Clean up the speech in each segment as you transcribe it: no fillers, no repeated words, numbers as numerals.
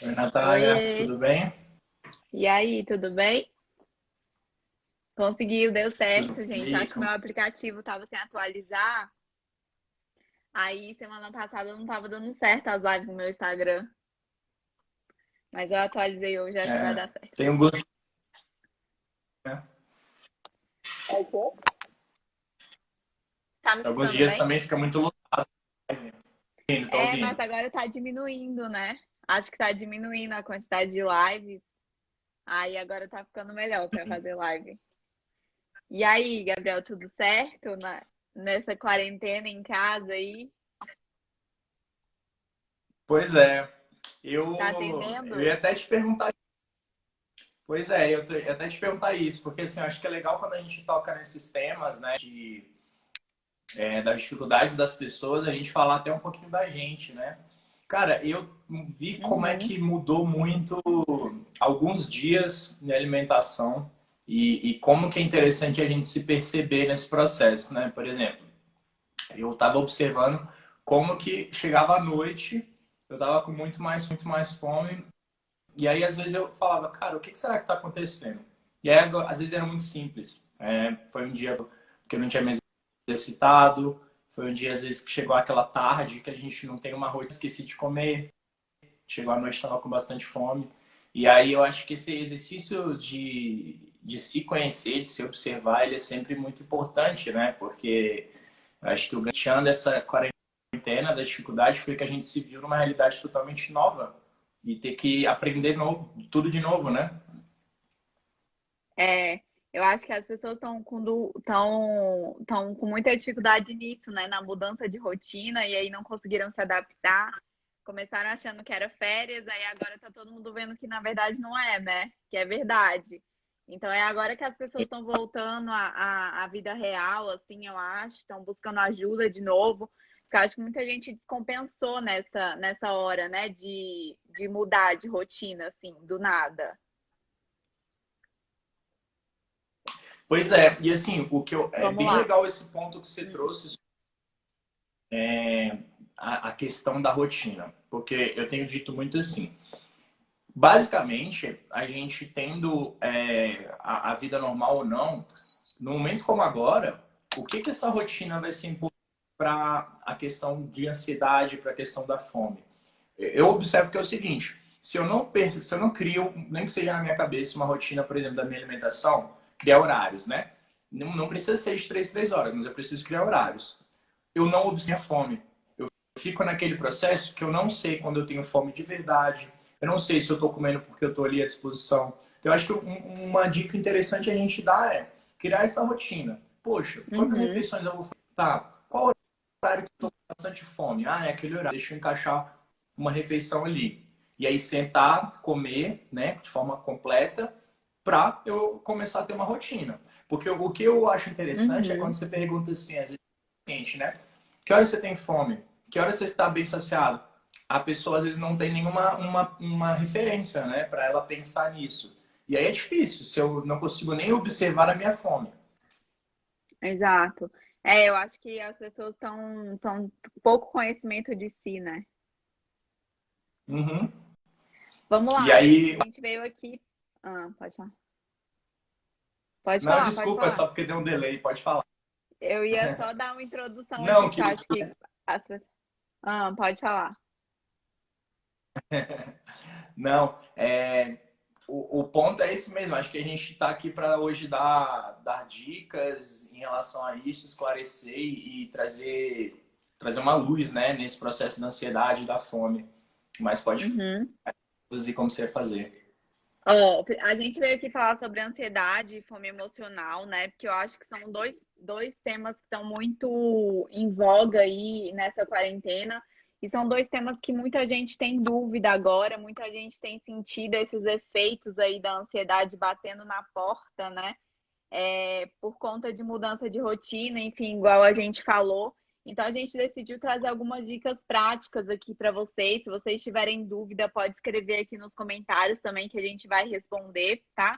Oi, Natália, Oiê! tudo bem? E aí, tudo bem? Conseguiu, deu certo, E gente. aí, Acho que meu aplicativo estava sem atualizar. Aí, semana passada não estava dando certo as lives no meu Instagram. Mas eu atualizei hoje, acho que vai é, dar certo. tem alguns, né? É o quê? Tá me Alguns escutando dias bem? também fica muito lotado. Tá É, ouvindo? mas agora tá diminuindo, né? Acho que tá diminuindo a quantidade de lives. Aí agora tá ficando melhor para fazer live. E aí, Gabriel, tudo certo nessa quarentena em casa aí? Pois é, Tá eu ia atendendo? até te perguntar. Pois é, ia até te perguntar isso, porque assim, eu acho que é legal quando a gente toca nesses temas, né, das dificuldades das pessoas, a gente falar até um pouquinho da gente, né? Cara, eu vi como é Uhum. que mudou muito alguns dias minha alimentação e como que é interessante a gente se perceber nesse processo, né? Por exemplo, eu estava observando como que chegava à noite, eu estava com muito mais fome, e aí às vezes eu falava, cara, o que será que está acontecendo? E aí às vezes era muito simples. Foi um dia que eu não tinha me exercitado, foi um dia às vezes que chegou aquela tarde que a gente não tem uma rotina, esqueci de comer, chegou à noite estava com bastante fome. E aí eu acho que esse exercício de se conhecer, de se observar, ele é sempre muito importante, né? Porque eu acho que o grande dessa quarentena, da dificuldade, foi que a gente se viu numa realidade totalmente nova e ter que aprender novo, tudo de novo, né? É, eu acho que as pessoas estão com muita dificuldade nisso, né? Na mudança de rotina e aí não conseguiram se adaptar. Começaram achando que era férias, aí agora tá todo mundo vendo que na verdade não é, né? Que é verdade. Então é agora que as pessoas estão voltando à vida real, assim, eu acho, estão buscando ajuda de novo. Porque eu acho que muita gente descompensou nessa hora, né? De mudar de rotina, assim, do nada. Pois é, e assim, o que eu, é Vamos bem lá. legal esse ponto que você Hum. trouxe, a questão da rotina, porque eu tenho dito muito assim, basicamente, a gente tendo a vida normal ou não, no momento como agora, o que que essa rotina vai ser importante para a questão de ansiedade, para a questão da fome? Eu observo que é o seguinte, se eu não crio, nem que seja na minha cabeça, uma rotina, por exemplo, da minha alimentação, criar horários, né? Não precisa ser de 3 horas, mas eu preciso criar horários. Eu não observo a fome. Eu fico naquele processo que eu não sei quando eu tenho fome de verdade. Eu não sei se eu estou comendo porque eu estou ali à disposição. Então, eu acho que uma dica interessante a gente dar é criar essa rotina. Poxa, quantas Uhum. refeições eu vou fazer? Tá, qual horário que eu estou com bastante fome? Ah, é aquele horário. Deixa eu encaixar uma refeição ali. E aí sentar, comer, né, de forma completa, para eu começar a ter uma rotina. Porque o que eu acho interessante é quando Uhum. você pergunta assim, às vezes, né? Que horas você tem fome? Que horas você está bem saciado? A pessoa às vezes não tem nenhuma uma referência, né, para ela pensar nisso. E aí é difícil, se eu não consigo nem observar a minha fome. Exato. É, eu acho que as pessoas estão com pouco conhecimento de si, né? Uhum. Vamos E lá. aí, A gente veio aqui. Ah, pode falar. Pode não, falar, pode desculpa, é falar. só porque deu um delay, pode falar. Eu ia só dar uma introdução Não, aqui, que que eu acho que as pessoas. Ah, pode falar. não, o ponto é esse mesmo. Acho que a gente está aqui para hoje dar dicas em relação a isso, esclarecer e trazer uma luz, né, nesse processo da ansiedade e da fome. Mas pode Uhum. dizer como você vai fazer. Ó, a gente veio aqui falar sobre ansiedade e fome emocional, né? Porque eu acho que são dois temas que estão muito em voga aí nessa quarentena. E são dois temas que muita gente tem dúvida agora, muita gente tem sentido esses efeitos aí da ansiedade batendo na porta, né? Por conta de mudança de rotina, enfim, igual a gente falou. Então a gente decidiu trazer algumas dicas práticas aqui para vocês. Se vocês tiverem dúvida, pode escrever aqui nos comentários também que a gente vai responder, tá?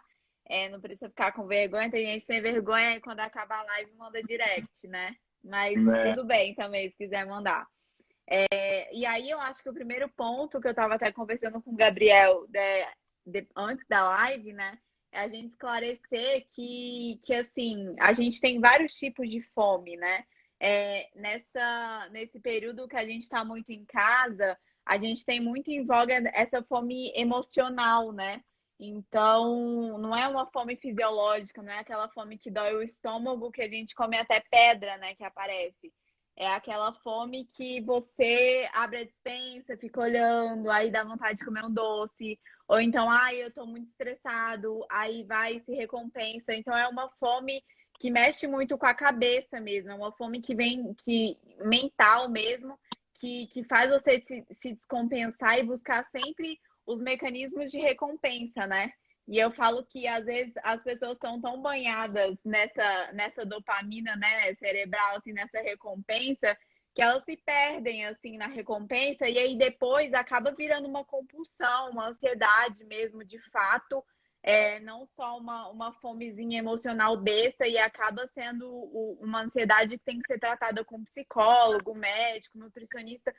Não precisa ficar com vergonha. Tem gente sem vergonha quando acaba a live manda direct, né? Mas Né? tudo bem também, se quiser mandar. E aí eu acho que o primeiro ponto que eu estava até conversando com o Gabriel antes da live, né? É a gente esclarecer que assim, a gente tem vários tipos de fome, né? Nesse período que a gente está muito em casa, a gente tem muito em voga essa fome emocional, né? Então, não é uma fome fisiológica, não é aquela fome que dói o estômago, que a gente come até pedra, né, que aparece. É aquela fome que você abre a despensa, fica olhando, aí dá vontade de comer um doce, ou então, ai, eu tô muito estressado, aí vai e se recompensa. Então é uma fome que mexe muito com a cabeça mesmo, é uma fome que vem mental mesmo, que faz você se descompensar e buscar sempre os mecanismos de recompensa, né? E eu falo que às vezes as pessoas estão tão banhadas nessa dopamina, né, cerebral, assim, nessa recompensa, que elas se perdem assim na recompensa e aí depois acaba virando uma compulsão, uma ansiedade mesmo, de fato, não só uma fomezinha emocional besta e acaba sendo uma ansiedade que tem que ser tratada com psicólogo, médico, nutricionista,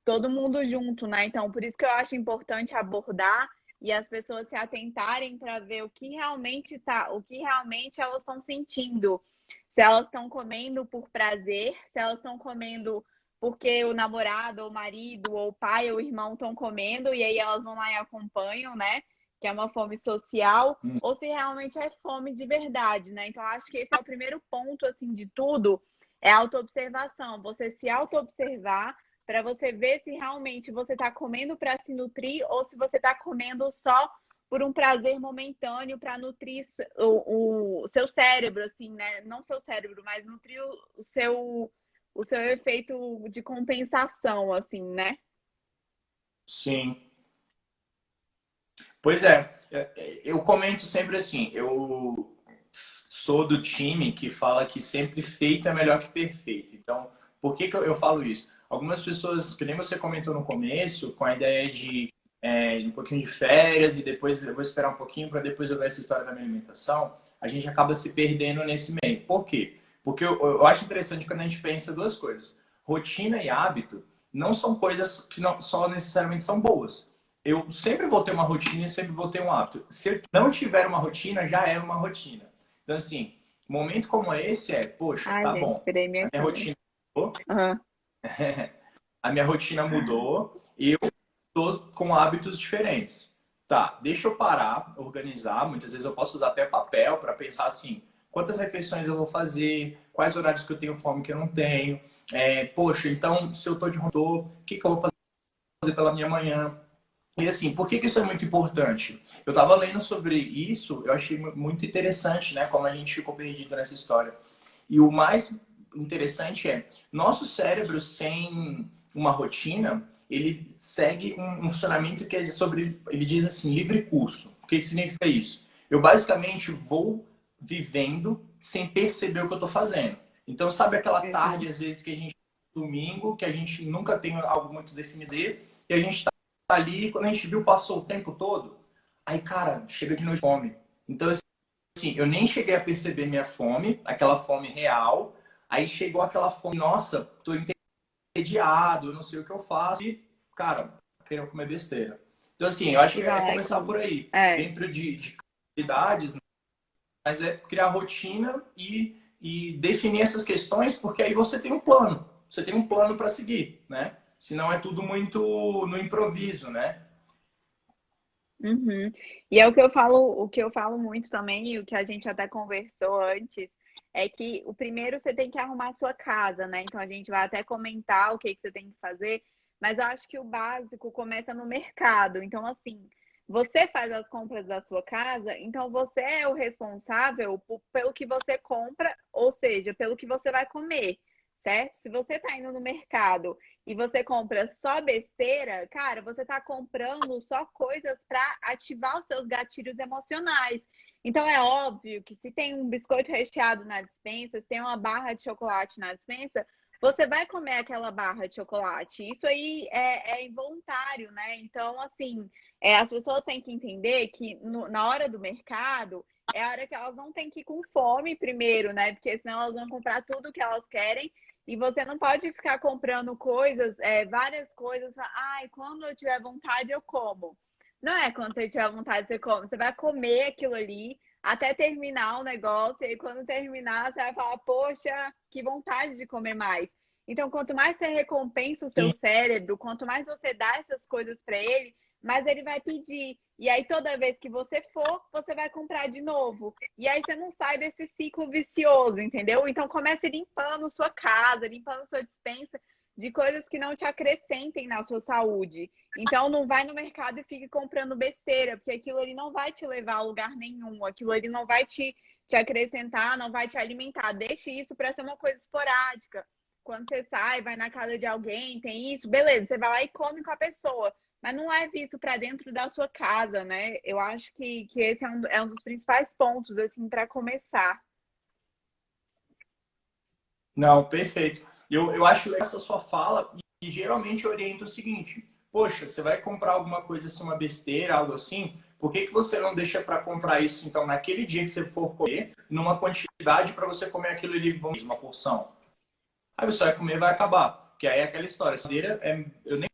todo mundo junto, né? Então, por isso que eu acho importante abordar e as pessoas se atentarem para ver o que realmente elas estão sentindo. Se elas estão comendo por prazer, se elas estão comendo porque o namorado, ou o marido, ou o pai, ou o irmão estão comendo, e aí elas vão lá e acompanham, né? Que é uma fome social, ou se realmente é fome de verdade, né? Então, acho que esse é o primeiro ponto, assim, de tudo, é a autoobservação. Você se autoobservar para você ver se realmente você está comendo para se nutrir ou se você está comendo só por um prazer momentâneo para nutrir o seu cérebro, assim, né? Não seu cérebro, mas nutrir o seu efeito de compensação, assim, né? Sim. Pois é, eu comento sempre assim, eu sou do time que fala que sempre feito é melhor que perfeito. Então, por que que eu falo isso? Algumas pessoas, que nem você comentou no começo, com a ideia de um pouquinho de férias e depois eu vou esperar um pouquinho para depois eu ver essa história da minha alimentação, a gente acaba se perdendo nesse meio. Por quê? Porque eu acho interessante quando a gente pensa duas coisas. Rotina e hábito não são coisas que não só necessariamente são boas. Eu sempre vou ter uma rotina e sempre vou ter um hábito. Se eu não tiver uma rotina, já é uma rotina. Então, assim, um momento como esse poxa, Ai, tá gente, bom. esperei A minha minha câmera. rotina mudou, Uhum. a minha rotina mudou e eu tô com hábitos diferentes. Tá, deixa eu parar, organizar. Muitas vezes eu posso usar até papel para pensar assim, quantas refeições eu vou fazer, quais horários que eu tenho fome que eu não tenho. Poxa, então, se eu tô de rodô, o que que eu vou fazer pela minha manhã? E assim, por que que isso é muito importante? Eu estava lendo sobre isso, eu achei muito interessante, né? Como a gente ficou perdido nessa história. E o mais interessante nosso cérebro sem uma rotina, ele segue um funcionamento que é sobre, ele diz assim, livre curso. O que que significa isso? Eu basicamente vou vivendo sem perceber o que eu estou fazendo. Então, sabe aquela tarde, Uhum. às vezes, que a gente, domingo, que a gente nunca tem algo muito definido e a gente tá ali, quando a gente viu, passou o tempo todo. Aí, cara, chega de noite fome. Então, assim, eu nem cheguei a perceber minha fome, aquela fome real. Aí chegou aquela fome, nossa, tô entediado, eu não sei o que eu faço. E, cara, queria comer besteira. Então, assim, eu acho E que vai é lá e começar por come. aí. É. Dentro de atividades, mas é criar rotina e definir essas questões, porque aí você tem um plano. Você tem um plano para seguir, né? Senão é tudo muito no improviso, né? Uhum. E é o que eu falo muito também, e o que a gente até conversou antes, é que o primeiro você tem que arrumar a sua casa, né? Então a gente vai até comentar o que que você tem que fazer, mas eu acho que o básico começa no mercado. Então, assim, você faz as compras da sua casa, então você é o responsável pelo que você compra, ou seja, pelo que você vai comer, certo? Se você está indo no mercado e você compra só besteira, cara, você está comprando só coisas para ativar os seus gatilhos emocionais. Então é óbvio que se tem um biscoito recheado na dispensa, se tem uma barra de chocolate na dispensa, você vai comer aquela barra de chocolate. Isso aí é involuntário, né? Então, assim, as pessoas têm que entender que na hora do mercado é a hora que elas não têm que ir com fome primeiro, né? Porque senão elas vão comprar tudo que elas querem E você não pode ficar comprando coisas, várias coisas, ai, quando eu tiver vontade eu como. Não é quando você tiver vontade você come, você vai comer aquilo ali até terminar o negócio, e aí quando terminar você vai falar, poxa, que vontade de comer mais. Então, quanto mais você recompensa o seu Sim, cérebro, quanto mais você dá essas coisas para ele, mais ele vai pedir. E aí, toda vez que você for, você vai comprar de novo. E aí você não sai desse ciclo vicioso, entendeu? Então comece limpando sua casa, limpando sua despensa de coisas que não te acrescentem na sua saúde. Então não vai no mercado e fique comprando besteira, porque aquilo ali não vai te levar a lugar nenhum, aquilo ali não vai te acrescentar, não vai te alimentar. Deixe isso para ser uma coisa esporádica. Quando você sai, vai na casa de alguém, tem isso, beleza, você vai lá e come com a pessoa. Mas não leve isso para dentro da sua casa, né? Eu acho que esse é um dos principais pontos, assim, para começar. não, perfeito. Eu acho legal essa sua fala e geralmente orienta o seguinte: poxa, você vai comprar alguma coisa assim, uma besteira, algo assim, por que que você não deixa para comprar isso então naquele dia que você for comer, numa quantidade para você comer aquilo ali, vamos dizer, uma porção? Aí você vai comer e vai acabar. Porque aí é aquela história. Eu nem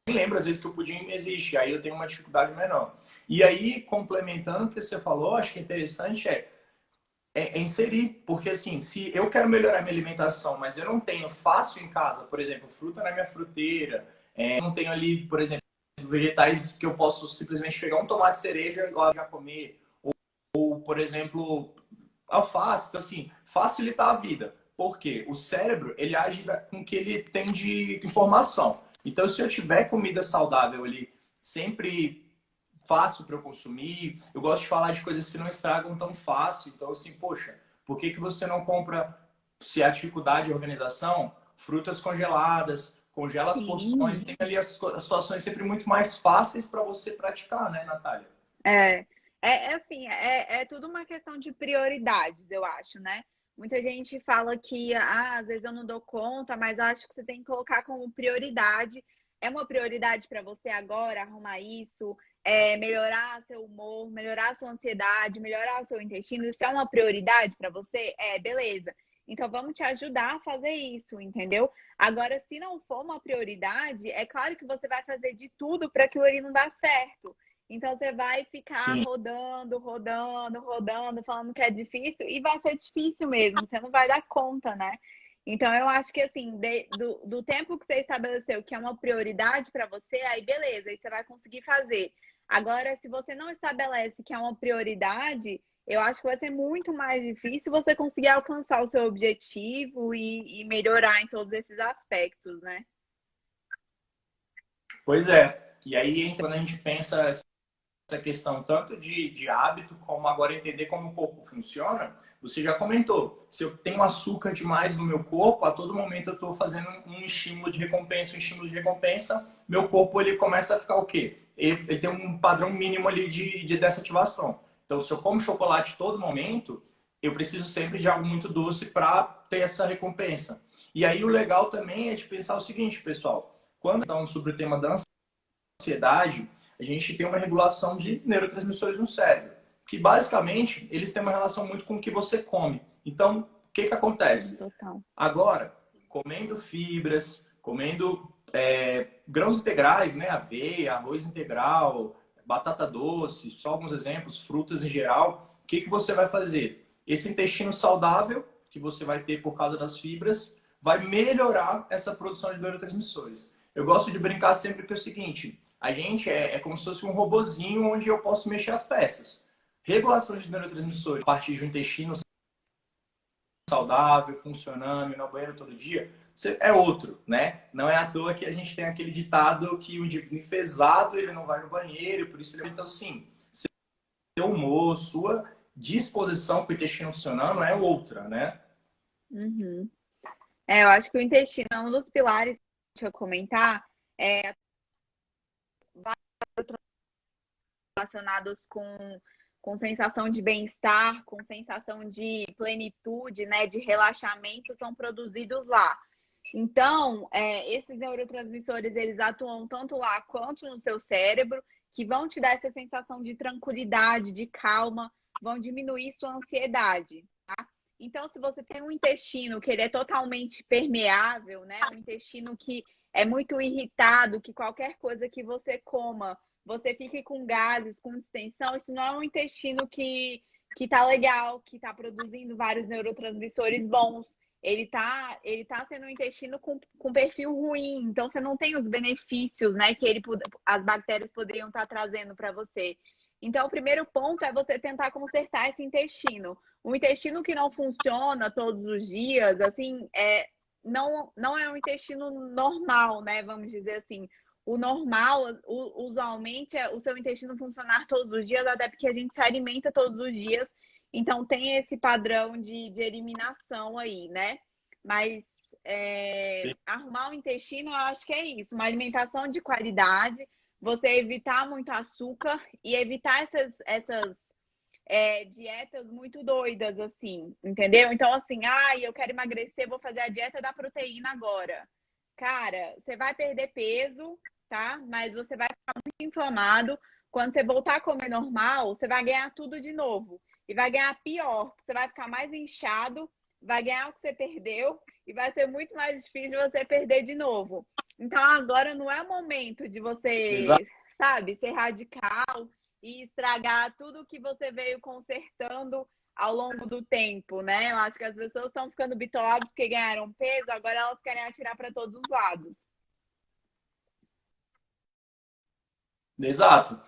lembro às vezes que o pudim existe, aí eu tenho uma dificuldade menor. E aí, complementando o que você falou, acho que interessante é inserir, porque assim, se eu quero melhorar minha alimentação, mas eu não tenho fácil em casa, por exemplo, fruta na minha fruteira, não tenho ali, por exemplo, vegetais que eu posso simplesmente pegar um tomate cereja e lá já comer, ou por exemplo, alface, então assim, facilitar a vida. Porque o cérebro, ele age com o que ele tem de informação. Então, se eu tiver comida saudável ali, sempre fácil para eu consumir. Eu gosto de falar de coisas que não estragam tão fácil. Então, assim, poxa, por que que você não compra, se a dificuldade de organização, frutas congeladas, congela as porções, Sim. tem ali as situações sempre muito mais fáceis para você praticar, né, Natália? É, é assim, é tudo uma questão de prioridades, eu acho, né? Muita gente fala que, às vezes eu não dou conta, mas eu acho que você tem que colocar como prioridade. É uma prioridade para você agora arrumar isso, melhorar seu humor, melhorar sua ansiedade, melhorar o seu intestino. Isso é uma prioridade para você? É, beleza. Então vamos te ajudar a fazer isso, entendeu? Agora, se não for uma prioridade, é claro que você vai fazer de tudo para aquilo ali não dar certo. Então você vai ficar Sim, rodando, rodando, rodando, falando que é difícil, e vai ser difícil mesmo, você não vai dar conta, né? Então eu acho que assim, do tempo que você estabeleceu que é uma prioridade para você, aí beleza, aí você vai conseguir fazer. Agora, se você não estabelece que é uma prioridade, eu acho que vai ser muito mais difícil você conseguir alcançar o seu objetivo e melhorar em todos esses aspectos, né? pois é. E aí, quando a gente pensa essa questão tanto de hábito, como agora entender como o corpo funciona, você já comentou. Se eu tenho açúcar demais no meu corpo, a todo momento eu estou fazendo um estímulo de recompensa, um estímulo de recompensa, meu corpo ele começa a ficar o quê? Ele tem um padrão mínimo ali de desativação. Então, se eu como chocolate todo momento, eu preciso sempre de algo muito doce para ter essa recompensa. E aí o legal também é de pensar o seguinte, pessoal, quando estamos sobre o tema da ansiedade, a gente tem uma regulação de neurotransmissores no cérebro, que basicamente eles têm uma relação muito com o que você come. Então, o que que acontece? Total. Agora, comendo fibras, comendo grãos integrais, né, aveia, arroz integral, batata doce, só alguns exemplos, frutas em geral, o que que você vai fazer? Esse intestino saudável que você vai ter por causa das fibras vai melhorar essa produção de neurotransmissores. Eu gosto de brincar sempre que é o seguinte: a gente é como se fosse um robozinho onde eu posso mexer as peças. Regulação de neurotransmissores a partir de um intestino saudável, funcionando, ir no banheiro todo dia, é outro, né? Não é à toa que a gente tem aquele ditado que o indivíduo enfesado, ele não vai no banheiro, por isso ele... Então, sim, seu humor, sua disposição para o intestino funcionando é outra, né? Uhum. Eu acho que o intestino é um dos pilares que eu comentar, é, relacionados com sensação de bem-estar, com sensação de plenitude, né, de relaxamento, são produzidos lá. Então, esses neurotransmissores, eles atuam tanto lá quanto no seu cérebro, que vão te dar essa sensação de tranquilidade, de calma, vão diminuir sua ansiedade. Então, se você tem um intestino que ele é totalmente permeável, né? Um intestino que é muito irritado, que qualquer coisa que você coma, você fique com gases, com distensão, isso não é um intestino que tá legal, que tá produzindo vários neurotransmissores bons. Ele tá sendo um intestino com perfil ruim, então você não tem os benefícios, né, que as bactérias poderiam estar trazendo para você. Então, o primeiro ponto é você tentar consertar esse intestino. O intestino que não funciona todos os dias, assim, não é um intestino normal, né? Vamos dizer assim. O normal, usualmente, é o seu intestino funcionar todos os dias, até porque a gente se alimenta todos os dias. Então, tem esse padrão de eliminação aí, né? Mas arrumar o intestino, eu acho que é isso. Uma alimentação de qualidade, você evitar muito açúcar e evitar essas dietas muito doidas, assim, entendeu? Então, assim, eu quero emagrecer, vou fazer a dieta da proteína agora. Cara, você vai perder peso, tá? Mas você vai ficar muito inflamado. Quando você voltar a comer normal, você vai ganhar tudo de novo. E vai ganhar pior, você vai ficar mais inchado, vai ganhar o que você perdeu e vai ser muito mais difícil você perder de novo. Então, agora não é o momento de Exato. você, sabe, ser radical e estragar tudo que você veio consertando ao longo do tempo, né? Eu acho que as pessoas estão ficando bitoladas porque ganharam peso, agora elas querem atirar para todos os lados. Exato.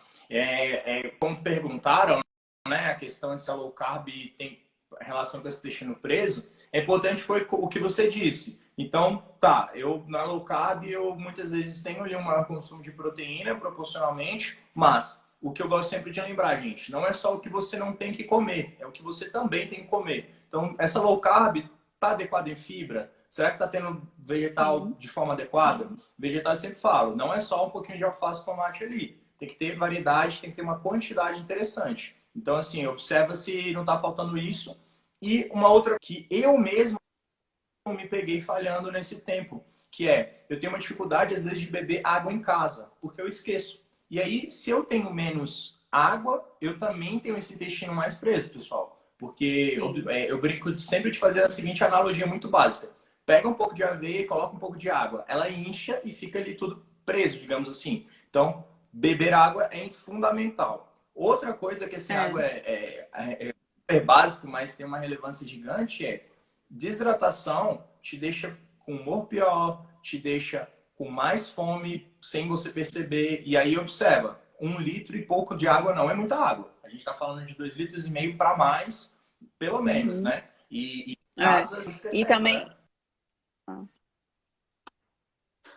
Como perguntaram, né, a questão de se a low carb tem relação com esse intestino preso, é importante foi o que você disse. Então, tá, eu na low carb eu muitas vezes tenho ali um maior consumo de proteína proporcionalmente, mas o que eu gosto sempre de lembrar, gente, não é só o que você não tem que comer, é o que você também tem que comer. Então, essa low carb tá adequada em fibra? Será que tá tendo vegetal Sim. de forma adequada? Vegetal eu sempre falo, não é só um pouquinho de alface e tomate ali. Tem que ter variedade, tem que ter uma quantidade interessante. Então, assim, observa se não está faltando isso. E uma outra que eu mesmo me peguei falhando nesse tempo, que é, eu tenho uma dificuldade, às vezes, de beber água em casa, porque eu esqueço. E aí, se eu tenho menos água, eu também tenho esse intestino mais preso, pessoal. Porque Sim. eu brinco sempre de fazer a seguinte analogia muito básica. Pega um pouco de aveia e coloca um pouco de água. Ela incha e fica ali tudo preso, digamos assim. Então, beber água é fundamental. Outra coisa que, assim, É. água é básico, mas tem uma relevância gigante é desidratação te deixa com humor pior, te deixa com mais fome sem você perceber. E aí observa, 1 litro e pouco de água não é muita água. A gente está falando de 2,5 litros para mais, pelo menos, Uhum. né? E É. casa E esquecendo, também. né?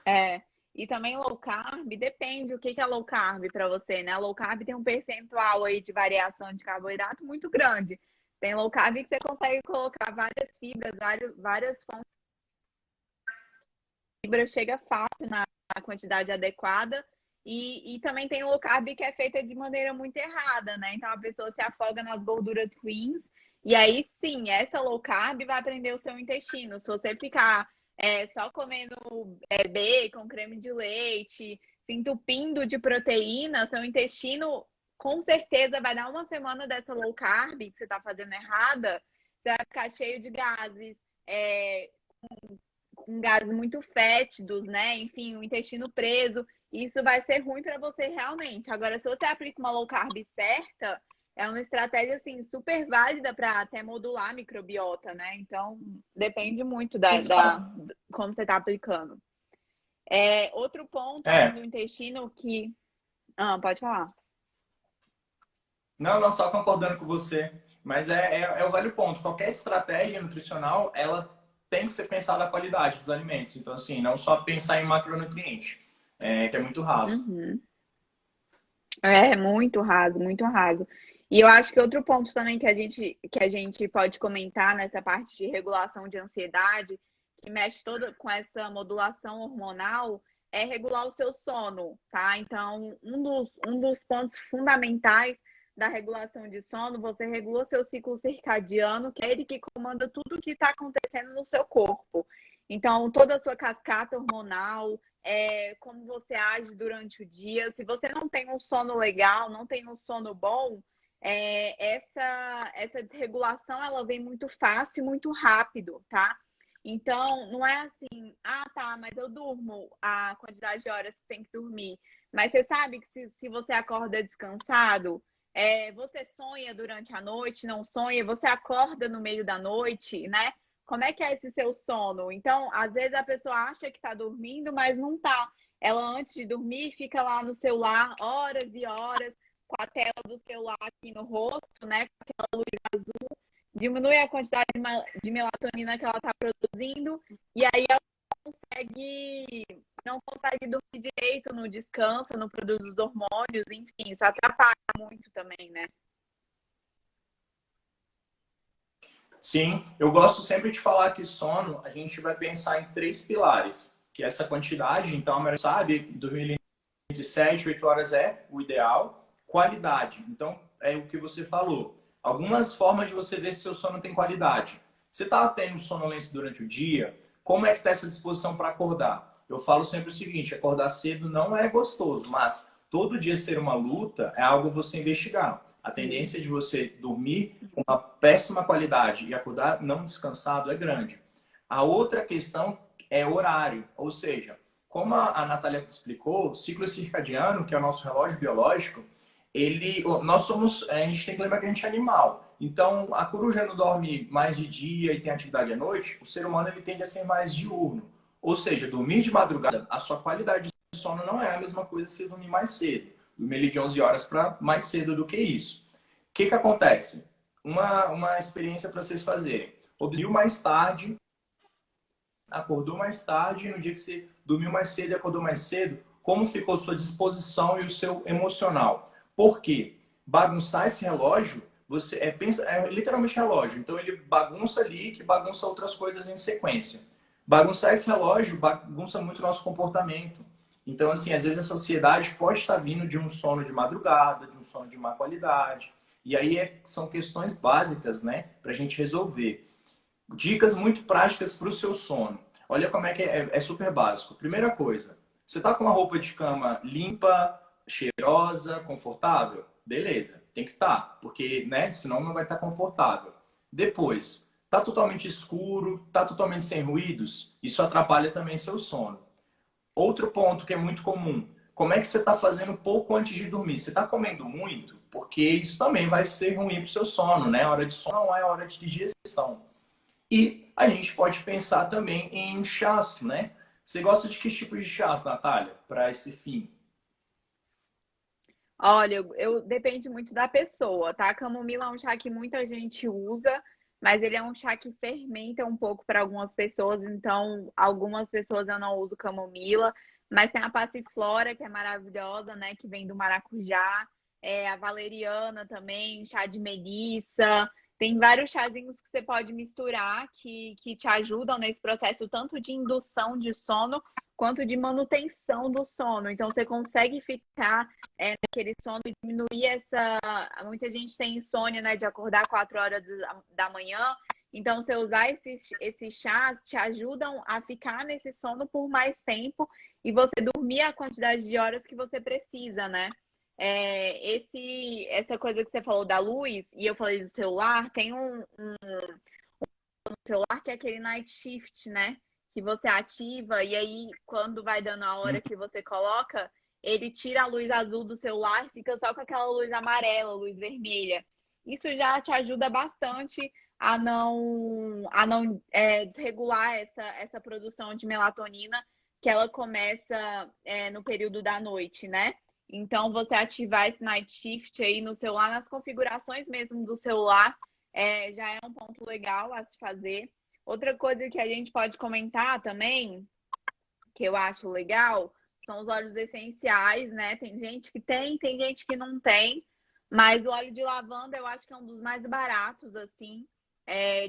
É. E também low carb, depende o que é low carb para você, né? Low carb tem um percentual aí de variação de carboidrato muito grande. Tem low carb que você consegue colocar várias fibras, várias fontes de fibra, chega fácil na quantidade adequada. E também tem low carb que é feita de maneira muito errada, né? Então a pessoa se afoga nas gorduras ruins. E aí sim, essa low carb vai prender o seu intestino. Se você ficar só comendo bacon, creme de leite, se entupindo de proteína, seu intestino com certeza vai dar uma semana dessa low carb que você está fazendo errada, você vai ficar cheio de gases, com gases muito fétidos, né? Enfim, o intestino preso. Isso vai ser ruim para você realmente. Agora, se você aplica uma low carb certa, é uma estratégia assim super válida para até modular a microbiota, né? Então, depende muito Exato. como você está aplicando. Outro ponto além É, do intestino que. Pode falar. não, não só concordando com você, mas é o velho ponto. Qualquer estratégia nutricional, ela tem que ser pensada a qualidade dos alimentos. Então, assim, não só pensar em macronutriente, que é muito raso. Uhum. É muito raso, muito raso. E eu acho que outro ponto também que a gente pode comentar nessa parte de regulação de ansiedade, que mexe toda com essa modulação hormonal, é regular o seu sono, tá? Então, um dos pontos fundamentais da regulação de sono, você regula seu ciclo circadiano, que é ele que comanda tudo o que está acontecendo no seu corpo. Então, toda a sua cascata hormonal, como você age durante o dia. Se você não tem um sono legal, não tem um sono bom, essa desregulação ela vem muito fácil, muito rápido, tá? Então, não é assim, ah, tá, mas eu durmo a quantidade de horas que tem que dormir. Mas você sabe que se você acorda descansado, você sonha durante a noite, não sonha, você acorda no meio da noite, né? Como é que é esse seu sono? Então, às vezes a pessoa acha que tá dormindo, mas não tá. Ela, antes de dormir, fica lá no celular horas e horas, com a tela do celular aqui no rosto, né? Com aquela luz azul, diminui a quantidade de melatonina que ela está produzindo, e aí ela consegue, não consegue dormir direito no descanso, no produto dos hormônios, enfim, isso atrapalha muito também, né? Sim, eu gosto sempre de falar que sono, a gente vai pensar em três pilares, que é essa quantidade, então a maioria sabe que dormir entre 7 e 8 horas é o ideal. Qualidade, então é o que você falou. Algumas formas de você ver se seu sono tem qualidade. Você está tendo sonolência durante o dia? Como é que está essa disposição para acordar? Eu falo sempre o seguinte, acordar cedo não é gostoso, mas todo dia ser uma luta é algo a você investigar. A tendência de você dormir com uma péssima qualidade e acordar não descansado é grande. A outra questão é horário, ou seja, como a Natália explicou, o ciclo circadiano, que é o nosso relógio biológico, nós somos, a gente tem que lembrar que a gente é animal. Então, a coruja não dorme mais de dia e tem atividade à noite, o ser humano ele tende a ser mais diurno. Ou seja, dormir de madrugada, a sua qualidade de sono não é a mesma coisa se dormir mais cedo. Dormir de 11 horas para mais cedo do que isso. O que acontece? Uma experiência para vocês fazerem. Dormiu mais tarde, acordou mais tarde, no dia que você dormiu mais cedo e acordou mais cedo, como ficou sua disposição e o seu emocional? Por quê? Bagunçar esse relógio, é literalmente relógio, então ele bagunça ali que bagunça outras coisas em sequência. Bagunçar esse relógio bagunça muito o nosso comportamento. Então, assim, às vezes essa ansiedade pode estar vindo de um sono de madrugada, de um sono de má qualidade. E aí são questões básicas, né, para a gente resolver. Dicas muito práticas para o seu sono. Olha como é que é super básico. Primeira coisa, você está com uma roupa de cama limpa, cheirosa, confortável? Beleza, tem que estar, porque né, senão não vai estar confortável. Depois, está totalmente escuro, está totalmente sem ruídos? Isso atrapalha também seu sono. Outro ponto que é muito comum, como é que você está fazendo pouco antes de dormir? Você está comendo muito? Porque isso também vai ser ruim para o seu sono, né? A hora de sono não é hora de digestão. E a gente pode pensar também em chás, né? Você gosta de que tipo de chás, Natália, para esse fim? Olha, depende muito da pessoa, tá? Camomila é um chá que muita gente usa, mas ele é um chá que fermenta um pouco para algumas pessoas, então algumas pessoas eu não uso camomila, mas tem a passiflora, que é maravilhosa, né? Que vem do maracujá, a valeriana também, chá de melissa. Tem vários chazinhos que você pode misturar que te ajudam nesse processo, tanto de indução de sono quanto de manutenção do sono. Então, você consegue ficar naquele sono e diminuir essa. Muita gente tem insônia, né, de acordar 4 horas da manhã. Então, você usar esses chás te ajudam a ficar nesse sono por mais tempo e você dormir a quantidade de horas que você precisa, né? Essa coisa que você falou da luz, e eu falei do celular, tem um celular que é aquele night shift, né? Que você ativa e aí quando vai dando a hora que você coloca, ele tira a luz azul do celular e fica só com aquela luz amarela, luz vermelha. Isso já te ajuda bastante a não desregular essa produção de melatonina que ela começa no período da noite, né? Então, você ativar esse night shift aí no celular, nas configurações mesmo do celular, já é um ponto legal a se fazer. Outra coisa que a gente pode comentar também, que eu acho legal, são os óleos essenciais, né? Tem gente que tem gente que não tem, mas o óleo de lavanda eu acho que é um dos mais baratos, assim,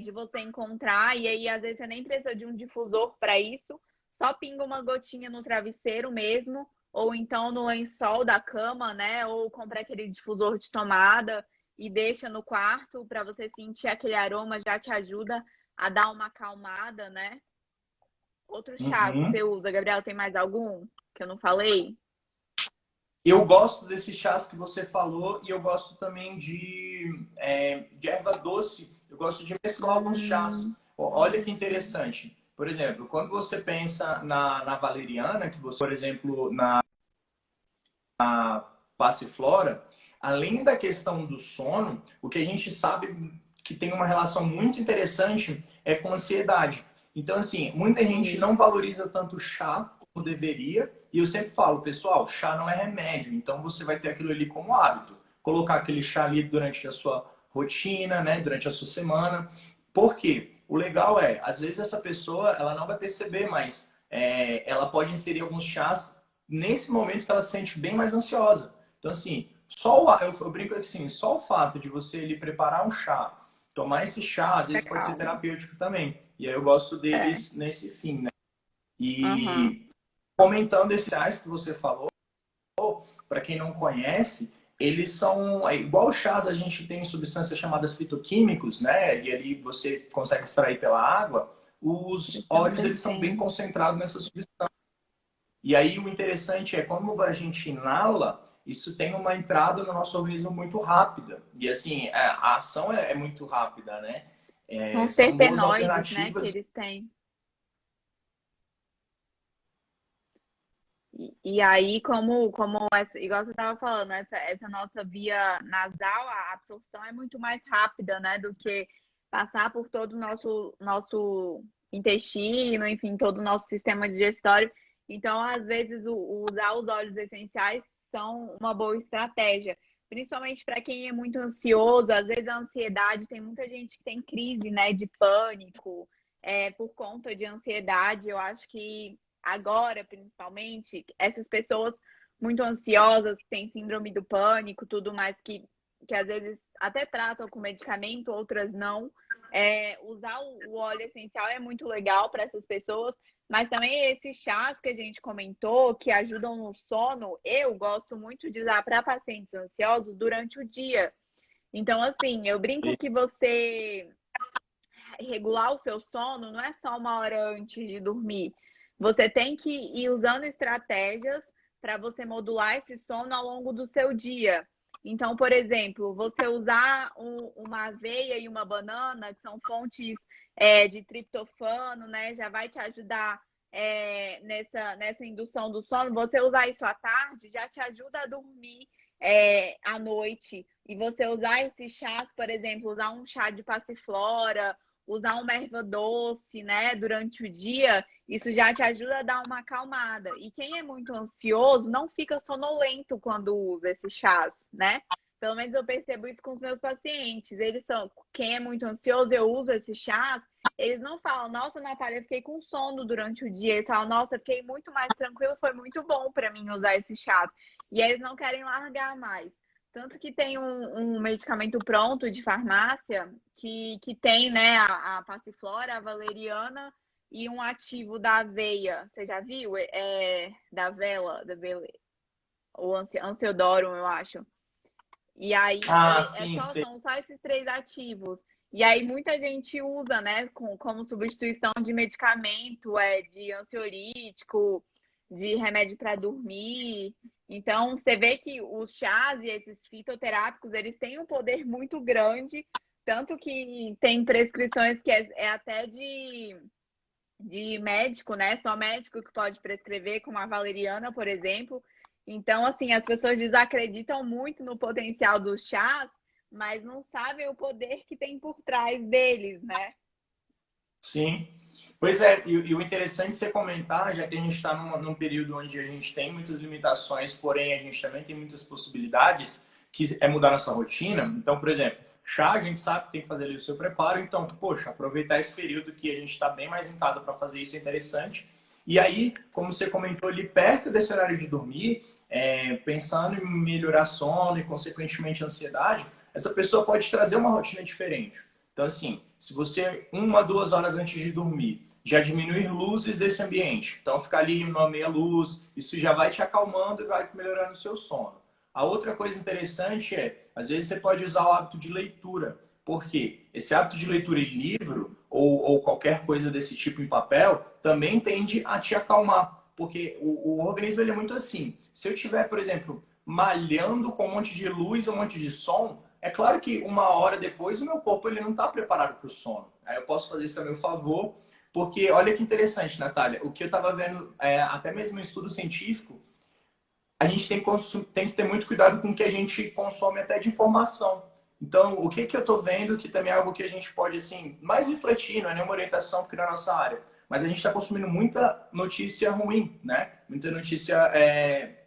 de você encontrar. E aí, às vezes, você nem precisa de um difusor para isso, só pinga uma gotinha no travesseiro mesmo, ou então no lençol da cama, né? Ou compra aquele difusor de tomada e deixa no quarto para você sentir aquele aroma, já te ajuda a dar uma acalmada, né? Outros chás que Uhum. você usa, Gabriel, tem mais algum que eu não falei? Eu gosto desses chás que você falou e eu gosto também de erva doce. Eu gosto de mesclar alguns chás. Hum, Olha que interessante. Por exemplo, quando você pensa na valeriana, que você, por exemplo, na passiflora, além da questão do sono, o que a gente sabe que tem uma relação muito interessante é com a ansiedade. Então, assim, muita gente sim, não valoriza tanto o chá como deveria, e eu sempre falo, pessoal, chá não é remédio, então você vai ter aquilo ali como hábito. Colocar aquele chá ali durante a sua rotina, né, durante a sua semana. Por quê? O legal é, às vezes essa pessoa, ela não vai perceber, mas ela pode inserir alguns chás nesse momento que ela se sente bem mais ansiosa. Então, assim, eu brinco assim, só o fato de você ele preparar um chá, tomar esse chá, às é vezes pode ser calma. terapêutico também. E aí eu gosto É. deles nesse fim, né? Aham. E comentando esses chás que você falou, para quem não conhece, eles são igual chás, a gente tem substâncias chamadas fitoquímicos, né? E ali você consegue extrair pela água. Os Eles são óleos eles são bem terpenos. concentrados nessas substâncias. E aí o interessante é como a gente inala, isso tem uma entrada no nosso organismo muito rápida. E assim, a ação é muito rápida, né? São os São boas terpenoides, né, que alternativas. eles têm. E aí, igual você estava falando, essa nossa via nasal, a absorção é muito mais rápida, né, do que passar por todo o nosso intestino, enfim, todo o nosso sistema digestório. Então, às vezes, usar os óleos essenciais são uma boa estratégia, principalmente para quem é muito ansioso. Às vezes, a ansiedade, tem muita gente que tem crise, né, de pânico, por conta de ansiedade. Eu acho que agora, principalmente, essas pessoas muito ansiosas, que têm síndrome do pânico, tudo mais, que às vezes até tratam com medicamento, outras não. Usar o óleo essencial é muito legal para essas pessoas, mas também esses chás que a gente comentou, que ajudam no sono, eu gosto muito de usar para pacientes ansiosos durante o dia. Então, assim, eu brinco que você regular o seu sono não é só uma hora antes de dormir. Você tem que ir usando estratégias para você modular esse sono ao longo do seu dia. Então, por exemplo, você usar uma aveia e uma banana, que são fontes de triptofano, né? Já vai te ajudar nessa indução do sono. Você usar isso à tarde já te ajuda a dormir à noite. E você usar esses chás, por exemplo, usar um chá de passiflora, usar uma erva doce, né, durante o dia, isso já te ajuda a dar uma acalmada. E quem é muito ansioso não fica sonolento quando usa esses chás, né? Pelo menos eu percebo isso com os meus pacientes. Quem é muito ansioso, eu uso esses chás, eles não falam, nossa, Natália, eu fiquei com sono durante o dia. Eles falam, nossa, eu fiquei muito mais tranquilo, foi muito bom para mim usar esses chás. E eles não querem largar mais. Tanto que tem um medicamento pronto de farmácia que tem, né, a passiflora, a valeriana e um ativo da aveia. Você já viu? Da vela, ou Ansiodorum, eu acho. E aí Ah, sim, sei. são só esses três ativos. E aí muita gente usa, né, como substituição de medicamento, de ansiolítico, de remédio para dormir. Então, você vê que os chás e esses fitoterápicos, eles têm um poder muito grande, tanto que tem prescrições que é até de médico, né? Só médico que pode prescrever, como a valeriana, por exemplo. Então, assim, as pessoas desacreditam muito no potencial dos chás, mas não sabem o poder que tem por trás deles, né? Sim. Pois é, e o interessante é você comentar, já que a gente está num período onde a gente tem muitas limitações, porém a gente também tem muitas possibilidades, que é mudar nossa rotina. Então, por exemplo, chá, a gente sabe que tem que fazer ali o seu preparo, então, poxa, aproveitar esse período que a gente está bem mais em casa para fazer isso é interessante. E aí, como você comentou ali, perto desse horário de dormir, pensando em melhorar sono e, consequentemente, ansiedade, essa pessoa pode trazer uma rotina diferente. Então, assim, se você, 1, 2 horas antes de dormir, já diminuir luzes desse ambiente, então ficar ali numa meia luz, isso já vai te acalmando e vai melhorando o seu sono. A outra coisa interessante é, às vezes você pode usar o hábito de leitura. Por quê? Esse hábito de leitura em livro ou qualquer coisa desse tipo em papel também tende a te acalmar. Porque o organismo ele é muito assim. Se eu tiver, por exemplo, malhando com um monte de luz, um monte de som, é claro que uma hora depois o meu corpo ele não está preparado para o sono. Aí eu posso fazer isso a meu favor, porque olha que interessante, Natália, o que eu estava vendo, até mesmo em estudo científico, a gente tem que ter muito cuidado com o que a gente consome até de informação. Então, o que eu estou vendo, que também é algo que a gente pode, assim, mais refletir, não é nenhuma orientação, porque não é a nossa área, mas a gente está consumindo muita notícia ruim, né? Muita notícia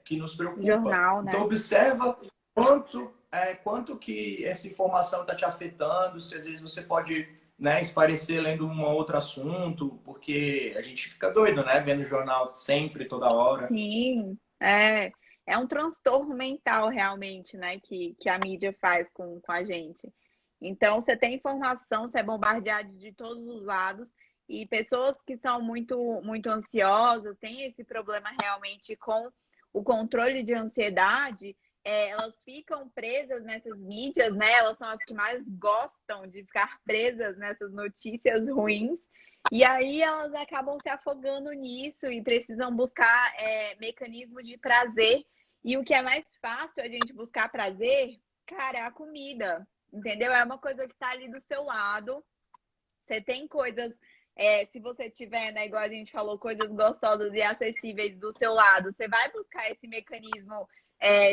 que nos preocupa. Jornal, Então, né? observa quanto que essa informação está te afetando, se às vezes você pode, né, esparecer lendo um outro assunto, porque a gente fica doido, né? Vendo jornal sempre, toda hora. Sim, é um transtorno mental realmente, né, que a mídia faz com a gente. Então, você tem informação, você é bombardeado de todos os lados, e pessoas que são muito ansiosas, têm esse problema realmente com o controle de ansiedade, elas ficam presas nessas mídias, né? Elas são as que mais gostam de ficar presas nessas notícias ruins. E aí elas acabam se afogando nisso e precisam buscar mecanismos de prazer. E o que é mais fácil a gente buscar prazer, cara, é a comida. Entendeu? É uma coisa que está ali do seu lado. Você tem coisas, se você tiver, né, igual a gente falou, coisas gostosas e acessíveis do seu lado, você vai buscar esse mecanismo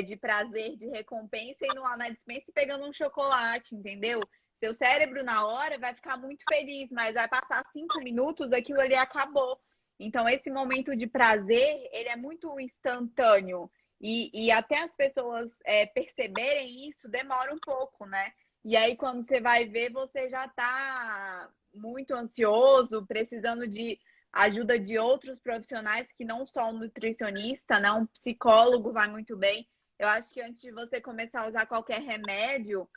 de prazer, de recompensa, indo lá na despensa e pegando um chocolate, entendeu? Seu cérebro, na hora, vai ficar muito feliz, mas vai passar 5 minutos, aquilo ali acabou. Então, esse momento de prazer, ele é muito instantâneo. E até as pessoas perceberem isso, demora um pouco, né? E aí, quando você vai ver, você já está muito ansioso, precisando de ajuda de outros profissionais que não só um nutricionista, né? Um psicólogo vai muito bem. Eu acho que antes de você começar a usar qualquer remédio,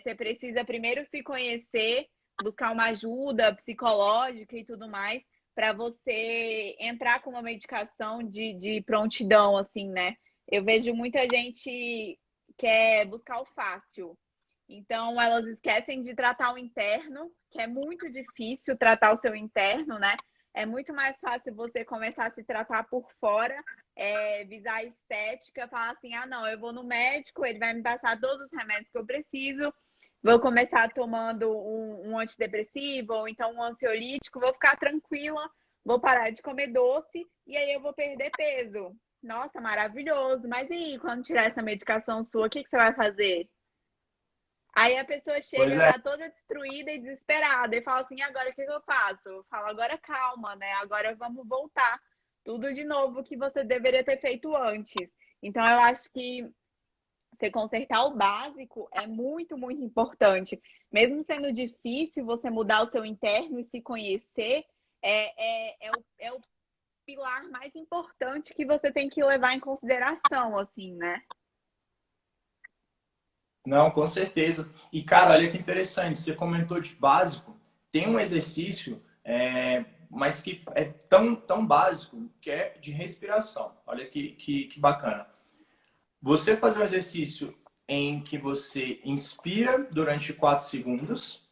você precisa primeiro se conhecer, buscar uma ajuda psicológica e tudo mais, para você entrar com uma medicação de prontidão, assim, né? Eu vejo muita gente quer buscar o fácil. Então, elas esquecem de tratar o interno, que é muito difícil tratar o seu interno, né? É muito mais fácil você começar a se tratar por fora, visar a estética, falar assim: ah, não, eu vou no médico, ele vai me passar todos os remédios que eu preciso, vou começar tomando um antidepressivo ou então um ansiolítico, vou ficar tranquila, vou parar de comer doce e aí eu vou perder peso. Nossa, maravilhoso. Mas e aí, quando tirar essa medicação sua, o que você vai fazer? Aí a pessoa Pois chega é. já toda destruída e desesperada e fala assim: agora o que eu faço? Eu falo: agora calma, né? Agora vamos voltar. Tudo de novo que você deveria ter feito antes. Então eu acho que você consertar o básico é muito importante. Mesmo sendo difícil você mudar o seu interno e se conhecer, é o pilar mais importante que você tem que levar em consideração, assim, né? Não, com certeza. E, cara, olha que interessante, você comentou de básico, tem um exercício, mas que é tão básico, que é de respiração. Olha que bacana. Você fazer um exercício em que você inspira durante 4 segundos,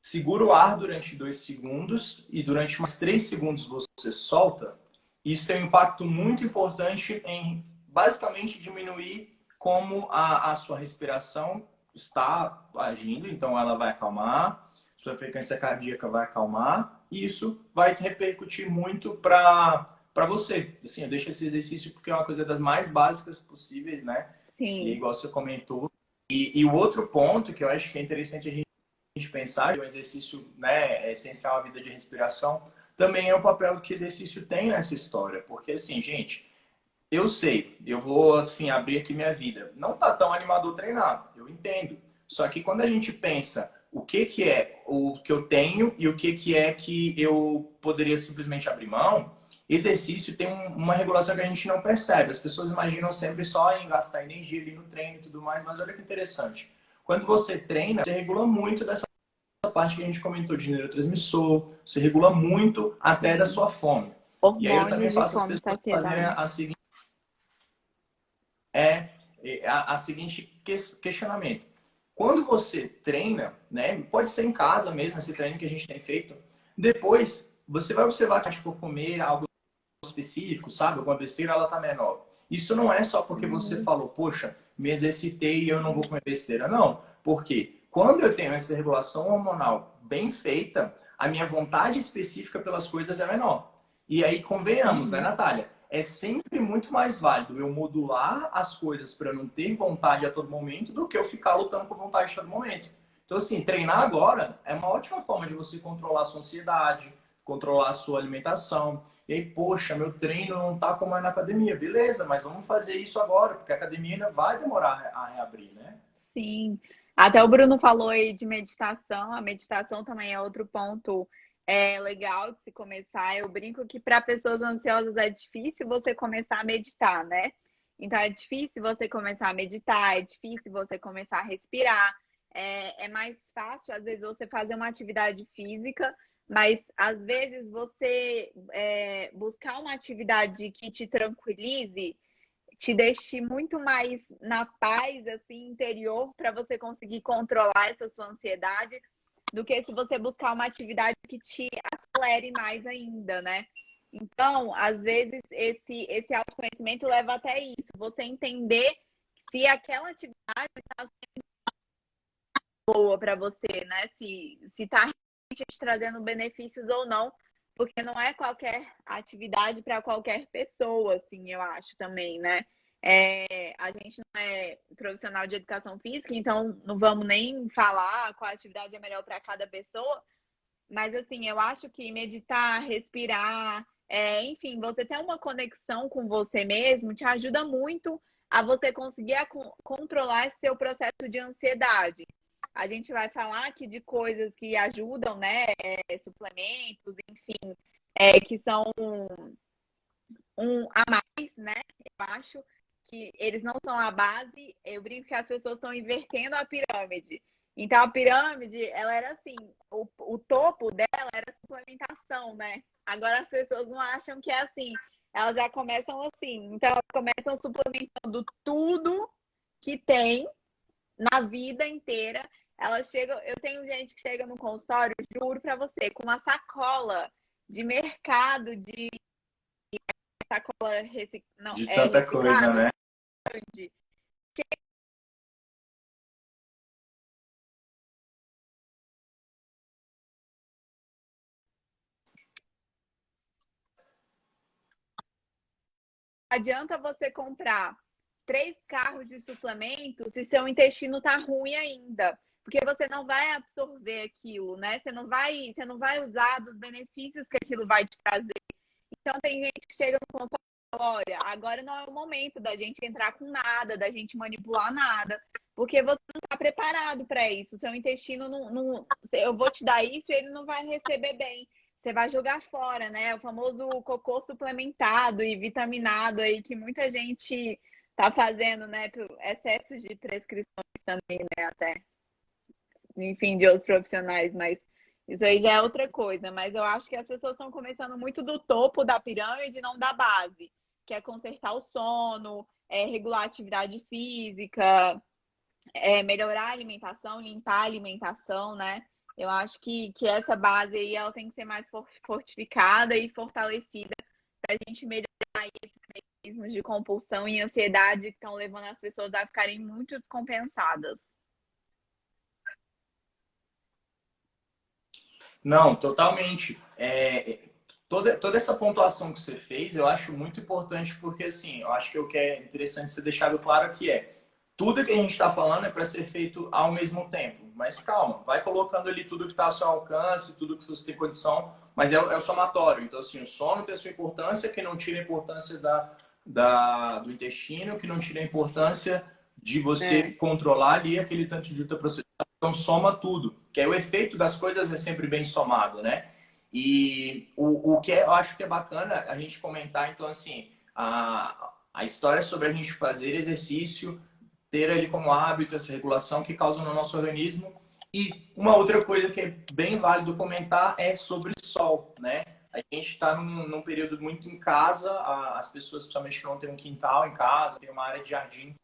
segura o ar durante 2 segundos e durante mais 3 segundos você solta, isso tem um impacto muito importante em basicamente diminuir como a sua respiração está agindo, então ela vai acalmar, sua frequência cardíaca vai acalmar, e isso vai repercutir muito para você. Assim, eu deixo esse exercício porque é uma coisa das mais básicas possíveis, né? E Sim. igual você comentou. E o outro ponto que eu acho que é interessante a gente pensar, que é um exercício, né, é essencial à vida de respiração, também é o papel que exercício tem nessa história. Porque, assim, gente, eu sei, eu vou, assim, abrir aqui minha vida. Não tá tão animador treinar, eu entendo. Só que quando a gente pensa o que é o que eu tenho e o que é que eu poderia simplesmente abrir mão, exercício tem uma regulação que a gente não percebe. As pessoas imaginam sempre só em gastar energia ali no treino e tudo mais, mas olha que interessante. Quando você treina, você regula muito dessa parte que a gente comentou de neurotransmissor, você regula muito até da Sim. sua fome. E aí eu também Hormônios de faço as fome e pessoas fazerem saciedade. é, a seguinte questionamento. Quando você treina, né, pode ser em casa mesmo, esse treino que a gente tem feito, depois você vai observar que, tipo, comer algo específico, sabe? Alguma besteira, ela tá menor. Isso não é só porque você Uhum. falou, poxa, me exercitei e eu não vou comer besteira. Não, porque quando eu tenho essa regulação hormonal bem feita, a minha vontade específica pelas coisas é menor. E aí, convenhamos, né, Uhum. Natália? É sempre muito mais válido eu modular as coisas para não ter vontade a todo momento do que eu ficar lutando por vontade a todo momento. Então, assim, treinar agora é uma ótima forma de você controlar a sua ansiedade, controlar a sua alimentação. E aí, poxa, meu treino não tá como é na academia. Beleza, mas vamos fazer isso agora, porque a academia ainda vai demorar a reabrir, né? Sim. Até o Bruno falou aí de meditação. A meditação também é outro ponto legal de se começar. Eu brinco que para pessoas ansiosas é difícil você começar a meditar, né? Então é difícil você começar a meditar, é difícil você começar a respirar. É mais fácil, às vezes, você fazer uma atividade física, mas às vezes você buscar uma atividade que te tranquilize te deixe muito mais na paz assim interior para você conseguir controlar essa sua ansiedade do que se você buscar uma atividade que te acelere mais ainda, né? Então, às vezes esse autoconhecimento leva até isso, você entender se aquela atividade está boa para você, né? Se está realmente te trazendo benefícios ou não, porque não é qualquer atividade para qualquer pessoa, assim, eu acho também, né? A gente não é profissional de educação física, então não vamos nem falar qual atividade é melhor para cada pessoa, mas assim, eu acho que meditar, respirar, enfim, você ter uma conexão com você mesmo te ajuda muito a você conseguir controlar esse seu processo de ansiedade. A gente vai falar aqui de coisas que ajudam, né? Suplementos, enfim, que são a mais, né? Eu acho que eles não são a base. Eu brinco que as pessoas estão invertendo a pirâmide. Então, a pirâmide, ela era assim, o topo dela era suplementação, né? Agora as pessoas não acham que é assim. Elas já começam assim. Então, elas começam suplementando tudo que tem na vida inteira. Elas chegam, eu tenho gente que chega no consultório, juro para você, com uma sacola de mercado de sacola não, De tanta coisa, reciclável né? grande. Adianta você comprar 3 carros de suplementos se seu intestino tá ruim ainda. Porque você não vai absorver aquilo, né? Você não vai usar dos benefícios que aquilo vai te trazer. Então tem gente que chega no consultório, olha, agora não é o momento da gente entrar com nada, da gente manipular nada, porque você não está preparado para isso. O seu intestino eu vou te dar isso e ele não vai receber bem. Você vai jogar fora, né? O famoso cocô suplementado e vitaminado aí que muita gente tá fazendo, né? Por excesso de prescrições também, né? Até, enfim, de outros profissionais, mas isso aí já é outra coisa. Mas eu acho que as pessoas estão começando muito do topo da pirâmide, não da base, que é consertar o sono, regular a atividade física, melhorar a alimentação, limpar a alimentação, né? Eu acho que essa base aí ela tem que ser mais fortificada e fortalecida para a gente melhorar esses mecanismos de compulsão e ansiedade que estão levando as pessoas a ficarem muito descompensadas. Não, totalmente. Toda essa pontuação que você fez, eu acho muito importante porque, assim, eu acho que o que é interessante ser deixado claro aqui tudo que a gente está falando é para ser feito ao mesmo tempo. Mas calma, vai colocando ali tudo que está ao seu alcance, tudo que você tem condição, mas é o somatório. Então, assim, o sono tem a sua importância, que não tira a importância do intestino, que não tira a importância de você É, controlar ali aquele tanto de ultraprocessado. Então, soma tudo. Que aí o efeito das coisas é sempre bem somado, né? E o que eu acho que é bacana a gente comentar, então, assim, a história sobre a gente fazer exercício, ter ele como hábito, essa regulação que causa no nosso organismo. E uma outra coisa que é bem válido comentar é sobre sol, né? A gente está num período muito em casa, as pessoas, principalmente que não têm um quintal em casa, tem uma área de jardim,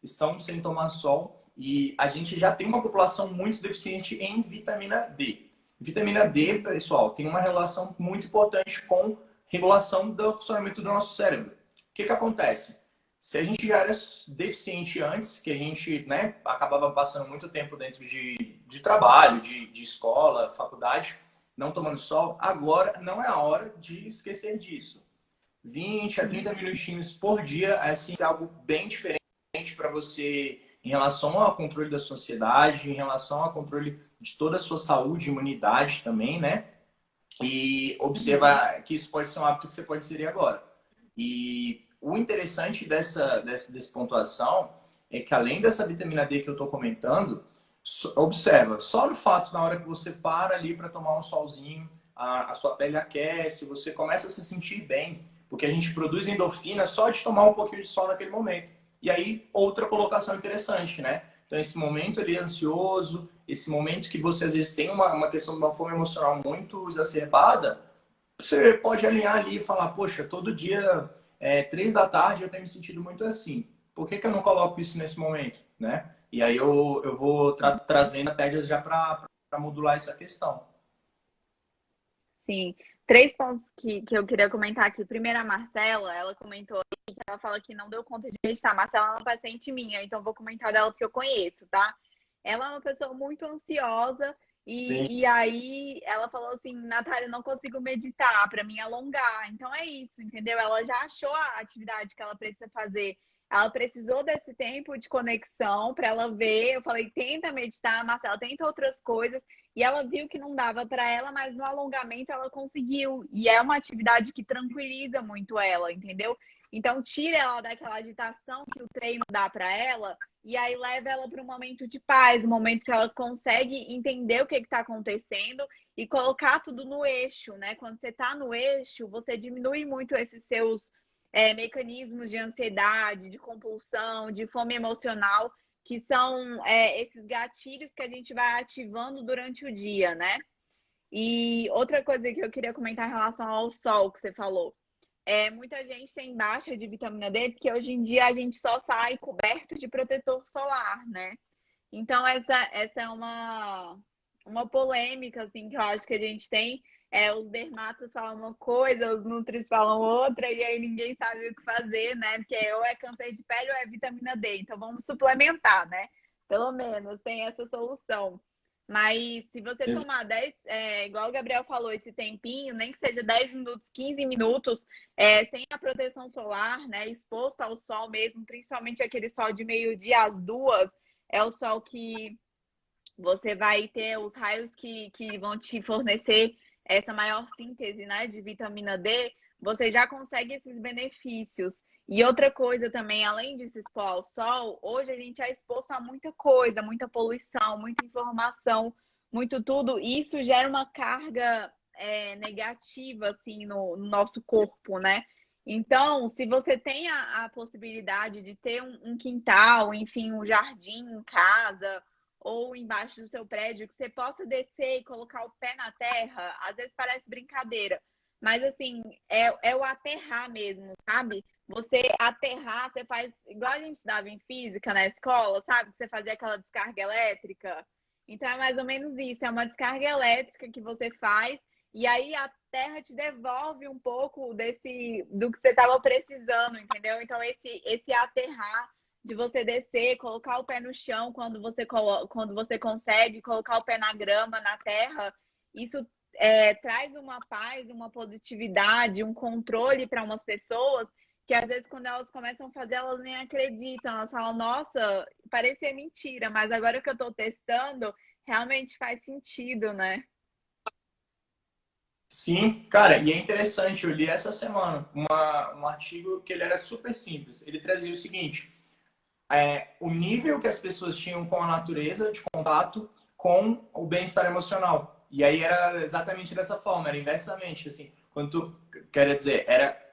estão sem tomar sol e a gente já tem uma população muito deficiente em vitamina D. Vitamina D, pessoal, tem uma relação muito importante com regulação do funcionamento do nosso cérebro. O que acontece? Se a gente já era deficiente antes, que a gente, né, acabava passando muito tempo dentro de trabalho, de escola, faculdade, não tomando sol, agora não é a hora de esquecer disso. 20 a 30 minutinhos por dia, assim, é algo bem diferente para você em relação ao controle da sua ansiedade, em relação ao controle de toda a sua saúde, imunidade também, né? E observa que isso pode ser um hábito que você pode inserir agora. E o interessante dessa pontuação é que, além dessa vitamina D que eu estou comentando, observa, só no fato, na hora que você para ali para tomar um solzinho, a sua pele aquece, você começa a se sentir bem, porque a gente produz endorfina só de tomar um pouquinho de sol naquele momento. E aí, outra colocação interessante, né? Então, esse momento ali ansioso, esse momento que você às vezes tem uma questão de uma fome emocional muito exacerbada, você pode alinhar ali e falar, poxa, todo dia, 3 da tarde eu tenho me sentido muito assim. Por que eu não coloco isso nesse momento, né? E aí eu vou trazendo até já para modular essa questão. Sim. Três pontos que eu queria comentar aqui. Primeiro, a Marcela, ela comentou aí que ela fala que não deu conta de meditar. Marcela é uma paciente minha, então vou comentar dela porque eu conheço, tá? Ela é uma pessoa muito ansiosa Sim. e aí ela falou assim, Natália, eu não consigo meditar para mim alongar. Então é isso, entendeu? Ela já achou a atividade que ela precisa fazer. Ela precisou desse tempo de conexão para ela ver. Eu falei, tenta meditar, Marcela, tenta outras coisas. E ela viu que não dava para ela, mas no alongamento ela conseguiu. E é uma atividade que tranquiliza muito ela, entendeu? Então tira ela daquela agitação que o treino dá para ela e aí leva ela para um momento de paz, um momento que ela consegue entender o que está acontecendo e colocar tudo no eixo, né? Quando você está no eixo, você diminui muito esses seus mecanismos de ansiedade, de compulsão, de fome emocional, que são esses gatilhos que a gente vai ativando durante o dia, né? E outra coisa que eu queria comentar em relação ao sol que você falou. Muita gente tem baixa de vitamina D, porque hoje em dia a gente só sai coberto de protetor solar, né? Então, essa é uma polêmica, assim, que eu acho que a gente tem. Os dermatos falam uma coisa, os nutris falam outra, e aí ninguém sabe o que fazer, né? Porque ou é câncer de pele ou é vitamina D. Então, vamos suplementar, né? Pelo menos tem essa solução. Mas se você tomar 10, igual o Gabriel falou, esse tempinho, nem que seja 10 minutos, 15 minutos, sem a proteção solar, né? Exposto ao sol mesmo, principalmente aquele sol de meio-dia às 2, é o sol que você vai ter os raios que vão te fornecer essa maior síntese, né, de vitamina D, você já consegue esses benefícios. E outra coisa também, além de se expor ao sol, hoje a gente é exposto a muita coisa, muita poluição, muita informação, muito tudo. E isso gera uma carga negativa, assim, no nosso corpo, né? Então, se você tem a possibilidade de ter um quintal, enfim, um jardim em casa, ou embaixo do seu prédio, que você possa descer e colocar o pé na terra, às vezes parece brincadeira, mas assim, é o aterrar mesmo, sabe? Você aterrar, você faz igual a gente dava em física na escola, sabe? Você fazia aquela descarga elétrica. Então é mais ou menos isso, é uma descarga elétrica que você faz e aí a terra te devolve um pouco do que você estava precisando, entendeu? Então esse aterrar de você descer, colocar o pé no chão quando você consegue, colocar o pé na grama, na terra, isso traz uma paz, uma positividade, um controle para umas pessoas que às vezes quando elas começam a fazer, elas nem acreditam, elas falam, nossa, parecia mentira, mas agora que eu estou testando, realmente faz sentido, né? Sim, cara, e é interessante, eu li essa semana um artigo que ele era super simples. Ele trazia o seguinte: o nível que as pessoas tinham com a natureza de contato com o bem-estar emocional. E aí era exatamente dessa forma, era inversamente, assim, quanto, quer dizer, era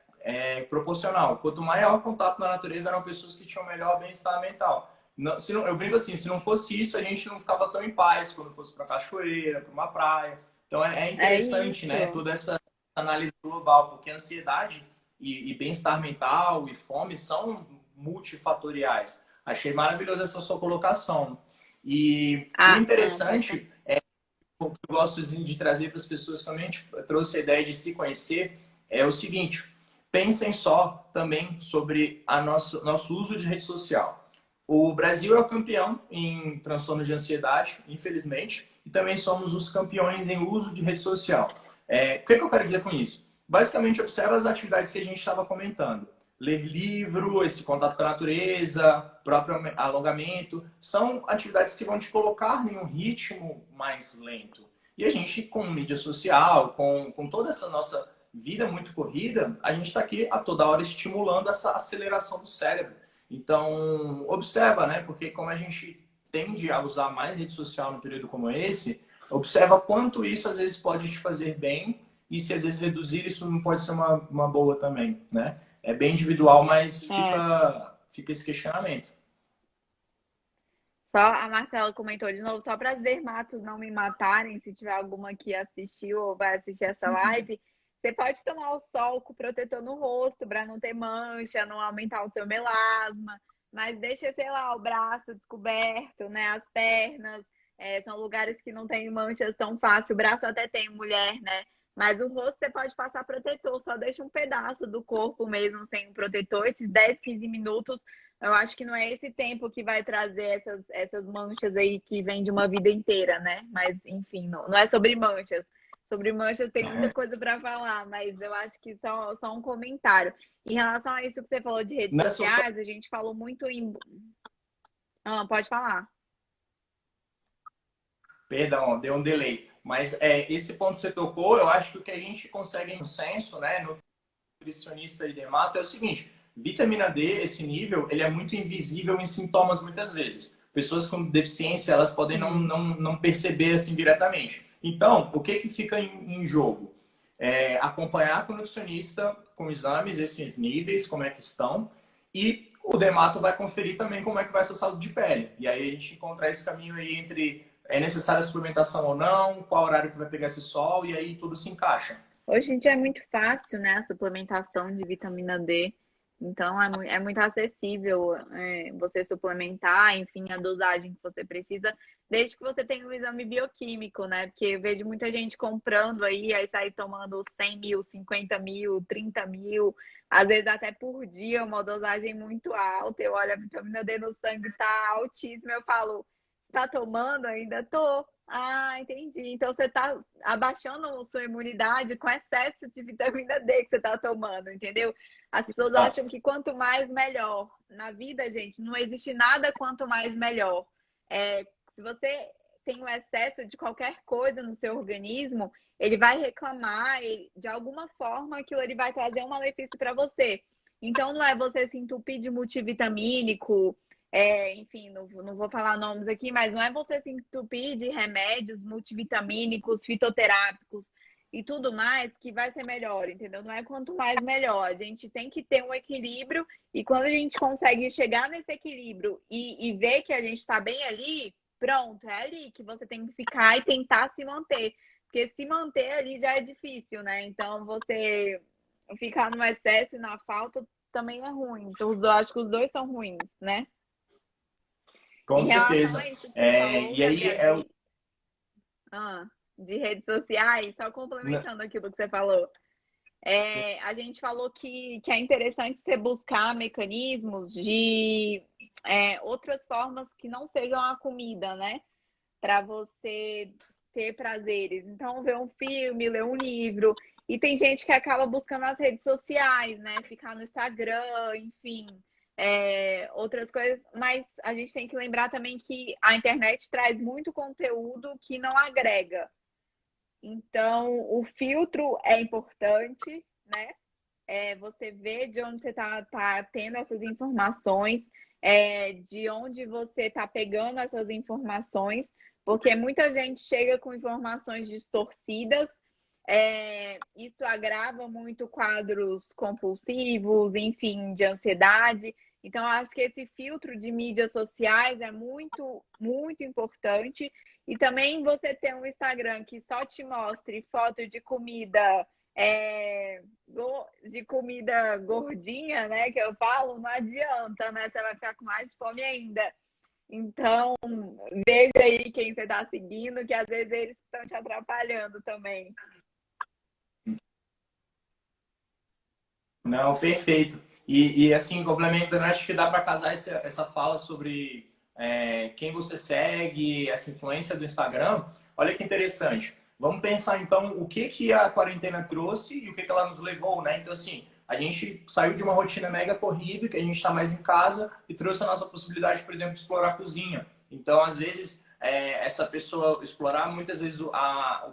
proporcional. Quanto maior contato na natureza, eram pessoas que tinham melhor bem-estar mental. Não, se não, eu brinco assim, se não fosse isso, a gente não ficava tão em paz quando fosse para cachoeira, para uma praia. Então é É interessante, né, isso. toda essa análise global, porque ansiedade e bem-estar mental e fome são multifatoriais. Achei maravilhosa essa sua colocação. E o Ah, amo. interessante, o que eu gosto de trazer para as pessoas, quando a gente trouxe a ideia de se conhecer, é o seguinte: Pensem só também sobre nosso uso de rede social. O Brasil é o campeão em transtorno de ansiedade, infelizmente, e também somos os campeões em uso de rede social. O que eu quero dizer com isso? Basicamente, observa as atividades que a gente estava comentando. Ler livro, esse contato com a natureza, próprio alongamento, são atividades que vão te colocar em um ritmo mais lento. E a gente, com mídia social, com toda essa nossa vida muito corrida, a gente está aqui a toda hora estimulando essa aceleração do cérebro. Então, observa, né? Porque como a gente tende a usar mais rede social no período como esse, observa quanto isso às vezes pode te fazer bem e se às vezes reduzir isso não pode ser uma boa também, né? É bem individual, mas fica esse questionamento. Só a Marcela comentou de novo, só para as dermatos não me matarem, se tiver alguma que assistiu ou vai assistir essa live, você pode tomar o sol com protetor no rosto para não ter mancha, não aumentar o seu melasma, mas deixa, sei lá, o braço descoberto, né? As pernas, são lugares que não tem manchas tão fácil. O braço até tem mulher, né? Mas o rosto você pode passar protetor, só deixa um pedaço do corpo mesmo sem o protetor, esses 10, 15 minutos. Eu acho que não é esse tempo que vai trazer essas manchas aí que vem de uma vida inteira, né? Mas, enfim, não é sobre manchas. Sobre manchas tem muita coisa para falar, mas eu acho que só um comentário. Em relação a isso que você falou de redes Nessa só... sociais, a gente falou muito em. Ah, pode falar. Perdão, deu um delay. Mas esse ponto que você tocou, eu acho que o que a gente consegue em consenso, né, no nutricionista e dermato, é o seguinte: vitamina D, esse nível, ele é muito invisível em sintomas muitas vezes. Pessoas com deficiência, elas podem não perceber assim diretamente. Então, o que fica em jogo? Acompanhar com o nutricionista, com exames, esses níveis, como é que estão, e o dermato vai conferir também como é que vai essa saúde de pele. E aí a gente encontrar esse caminho aí entre é necessária a suplementação ou não, qual horário que vai pegar esse sol, e aí tudo se encaixa. Hoje em dia é muito fácil, né, a suplementação de vitamina D. Então é muito acessível você suplementar, enfim, a dosagem que você precisa, desde que você tenha um exame bioquímico, né? Porque eu vejo muita gente comprando aí sai tomando 100 mil, 50 mil, 30 mil, às vezes até por dia, uma dosagem muito alta. Eu olho a vitamina D no sangue, tá altíssima, eu falo, tá tomando? Ainda tô. Ah, entendi. Então você tá abaixando sua imunidade com excesso de vitamina D que você tá tomando, entendeu? As pessoas acham que quanto mais melhor. Na vida, gente, não existe nada quanto mais melhor. Se você tem um excesso de qualquer coisa no seu organismo, ele vai reclamar, de alguma forma aquilo ele vai trazer um malefício para você. Então não é você se entupir de multivitamínico, enfim, não vou falar nomes aqui, mas não é você se entupir de remédios multivitamínicos, fitoterápicos e tudo mais que vai ser melhor, entendeu? Não é quanto mais melhor. A gente tem que ter um equilíbrio e quando a gente consegue chegar nesse equilíbrio e ver que a gente está bem ali, pronto, é ali que você tem que ficar e tentar se manter. Porque se manter ali já é difícil, né? Então você ficar no excesso e na falta também é ruim. Então, eu acho que os dois são ruins, né? Com Em relação a certeza. isso que você falou, E aí Gabriel, de redes sociais, só complementando aquilo que você falou. A gente falou que é interessante você buscar mecanismos de outras formas que não sejam a comida, né? Para você ter prazeres. Então, ver um filme, ler um livro. E tem gente que acaba buscando as redes sociais, né? Ficar no Instagram, enfim, outras coisas. Mas a gente tem que lembrar também que a internet traz muito conteúdo que não agrega. Então, o filtro é importante, né? Você vê de onde você tá tendo essas informações, de onde você está pegando essas informações, porque muita gente chega com informações distorcidas, isso agrava muito quadros compulsivos, enfim, de ansiedade. Então, acho que esse filtro de mídias sociais é muito, muito importante. E também você ter um Instagram que só te mostre foto de comida gordinha, né? Que eu falo, não adianta, né? Você vai ficar com mais fome ainda. Então, veja aí quem você está seguindo, que às vezes eles estão te atrapalhando também. Não, perfeito. Assim, complementando, acho que dá para casar essa fala sobre quem você segue, essa influência do Instagram. Olha que interessante. Vamos pensar então o que que a quarentena trouxe e o que que ela nos levou, né? Então, assim, a gente saiu de uma rotina mega corrida, que a gente está mais em casa, e trouxe a nossa possibilidade, por exemplo, de explorar a cozinha. Então, às vezes, essa pessoa explorar, muitas vezes o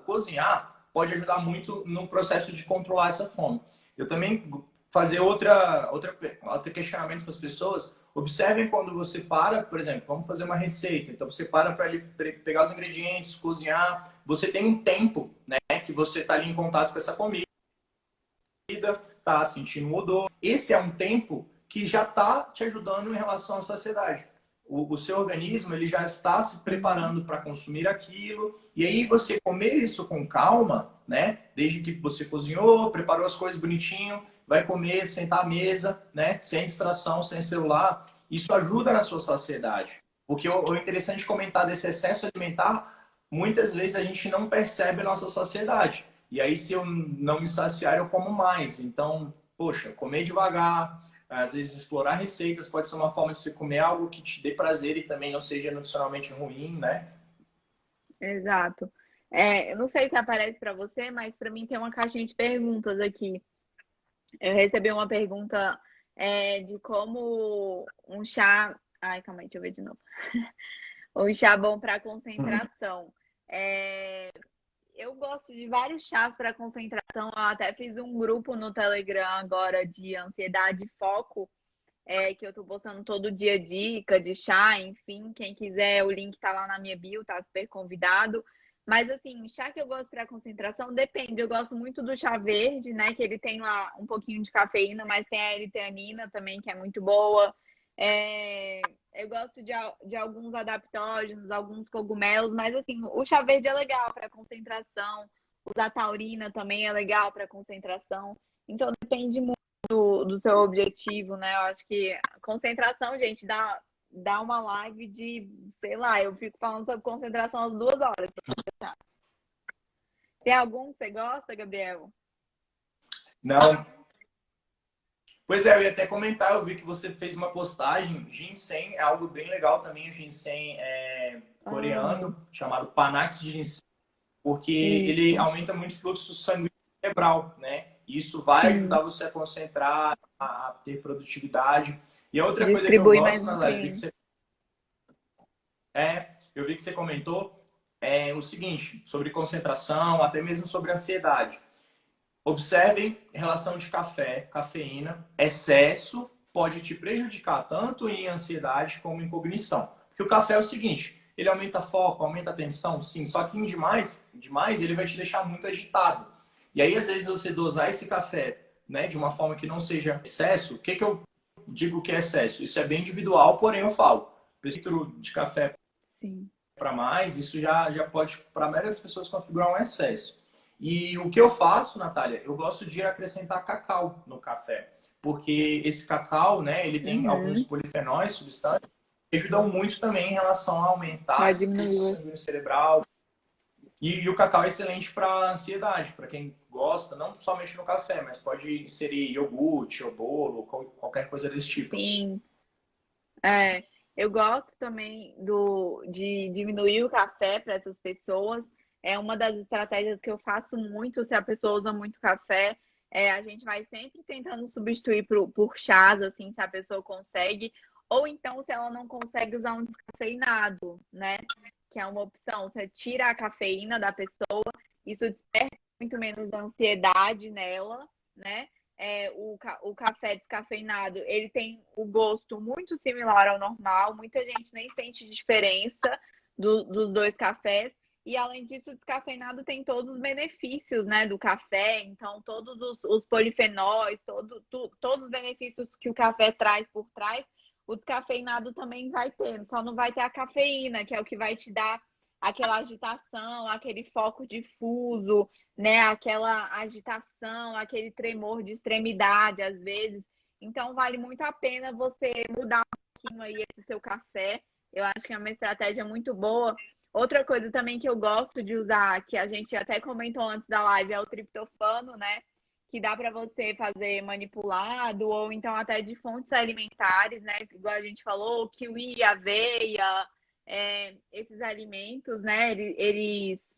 cozinhar pode ajudar muito no processo de controlar essa fome. Eu também fazer outro questionamento para as pessoas. Observem quando você para, por exemplo, vamos fazer uma receita. Então você para para pegar os ingredientes, cozinhar. Você tem um tempo, né, que você está ali em contato com essa comida, está sentindo o odor. Esse é um tempo que já está te ajudando em relação à saciedade. O seu organismo ele já está se preparando para consumir aquilo e aí você comer isso com calma, né? Desde que você cozinhou, preparou as coisas bonitinho, vai comer, sentar à mesa, né? Sem distração, sem celular, isso ajuda na sua saciedade. Porque o interessante comentar desse excesso alimentar, muitas vezes a gente não percebe a nossa saciedade. E aí, se eu não me saciar, eu como mais. Então, poxa, comer devagar, às vezes explorar receitas pode ser uma forma de você comer algo que te dê prazer e também não seja nutricionalmente ruim, né? Exato. Eu não sei se aparece para você, mas para mim tem uma caixinha de perguntas aqui. Eu recebi uma pergunta de como um chá. Ai, calma aí, deixa eu ver de novo. Um chá bom para concentração. É, eu gosto de vários chás para concentração. Eu até fiz um grupo no Telegram agora de ansiedade e foco, que eu tô postando todo dia dica de chá, enfim. Quem quiser, o link tá lá na minha bio, tá super convidado. Mas assim, chá que eu gosto para concentração depende. Eu gosto muito do chá verde, né? Que ele tem lá um pouquinho de cafeína, mas tem a L-teanina também, que é muito boa. É, eu gosto de alguns adaptógenos, alguns cogumelos, mas assim, o chá verde é legal para concentração. O da taurina também é legal para concentração. Então depende muito do seu objetivo, né? Eu acho que concentração, gente, dá uma live de, sei lá, eu fico falando sobre concentração às 2 horas. Tem algum que você gosta, Gabriel? Não. Pois é, eu ia até comentar, eu vi que você fez uma postagem, ginseng é algo bem legal também, o ginseng Amo. coreano, chamado Panax Ginseng, porque ele Isso. aumenta muito o fluxo sanguíneo cerebral, né? E isso vai ajudar Sim. você a concentrar, a ter produtividade. E a outra coisa que eu Distribui mais gosto, Natália, nutrientes. eu vi que você comentou o seguinte, sobre concentração, até mesmo sobre ansiedade. Observem relação de café, cafeína, excesso pode te prejudicar tanto em ansiedade como em cognição. Porque o café é o seguinte, ele aumenta foco, aumenta a atenção, sim, só que em demais ele vai te deixar muito agitado. E aí, às vezes, você dosar esse café, né, de uma forma que não seja excesso, o que que eu digo que é excesso? Isso é bem individual, porém eu falo, litro de café Sim. para mais, isso já pode, para várias pessoas, configurar um excesso. E o que eu faço, Natália, eu gosto de acrescentar cacau no café, porque esse cacau, né, ele tem alguns Uhum. polifenóis, substâncias, que ajudam muito também em relação a aumentar Vai esse fluxo diminuir. sanguíneo cerebral. E o cacau é excelente para ansiedade, para quem gosta, não somente no café, mas pode inserir iogurte ou bolo, qualquer coisa desse tipo. Sim. Eu gosto também de diminuir o café para essas pessoas. É uma das estratégias que eu faço muito. Se a pessoa usa muito café, a gente vai sempre tentando substituir por chás, assim, se a pessoa consegue. Ou então, se ela não consegue usar um descafeinado, né? Que é uma opção. Você tira a cafeína da pessoa, isso desperta muito menos ansiedade nela, né? O café descafeinado, ele tem o gosto muito similar ao normal, muita gente nem sente diferença dos dois cafés. E além disso, o descafeinado tem todos os benefícios, né, do café, então todos os polifenóis, todos os benefícios que o café traz por trás, o descafeinado também vai ter, só não vai ter a cafeína, que é o que vai te dar aquela agitação, aquele foco difuso, né? Aquela agitação, aquele tremor de extremidade, às vezes. Então, vale muito a pena você mudar um pouquinho aí esse seu café. Eu acho que é uma estratégia muito boa. Outra coisa também que eu gosto de usar, que a gente até comentou antes da live, é o triptofano, né? que dá para você fazer manipulado, ou então até de fontes alimentares, né? Igual a gente falou, kiwi, aveia, esses alimentos, né? Eles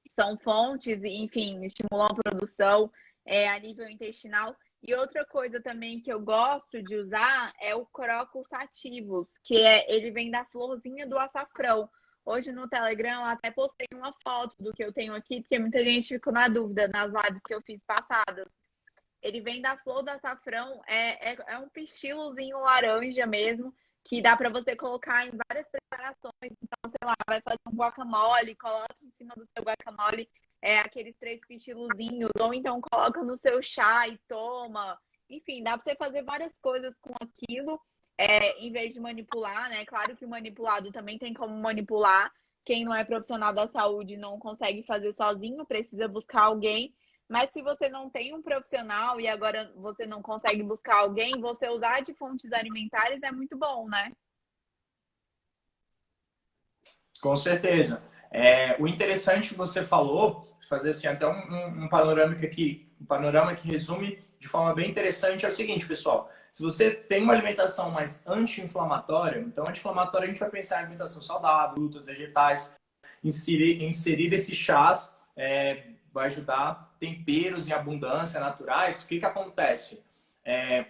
são fontes, enfim, estimulam a produção a nível intestinal. E outra coisa também que eu gosto de usar é o Crocus sativus, ele vem da florzinha do açafrão. Hoje no Telegram eu até postei uma foto do que eu tenho aqui, porque muita gente ficou na dúvida nas lives que eu fiz passadas. Ele vem da flor do açafrão, é um pistilozinho laranja mesmo, que dá para você colocar em várias preparações. Então, sei lá, vai fazer um guacamole, coloca em cima do seu guacamole aqueles 3 pistilozinhos, ou então coloca no seu chá e toma. Enfim, dá para você fazer várias coisas com aquilo, em vez de manipular, né? Claro que o manipulado também tem como manipular. Quem não é profissional da saúde não consegue fazer sozinho, precisa buscar alguém. Mas se você não tem um profissional e agora você não consegue buscar alguém, você usar de fontes alimentares é muito bom, né? Com certeza. O interessante que você falou, fazer assim, até um panorama que resume de forma bem interessante é o seguinte, pessoal. Se você tem uma alimentação mais anti-inflamatória, então anti-inflamatória a gente vai pensar em alimentação saudável, frutas, vegetais, inserir esses chás vai ajudar temperos em abundância naturais. O que acontece?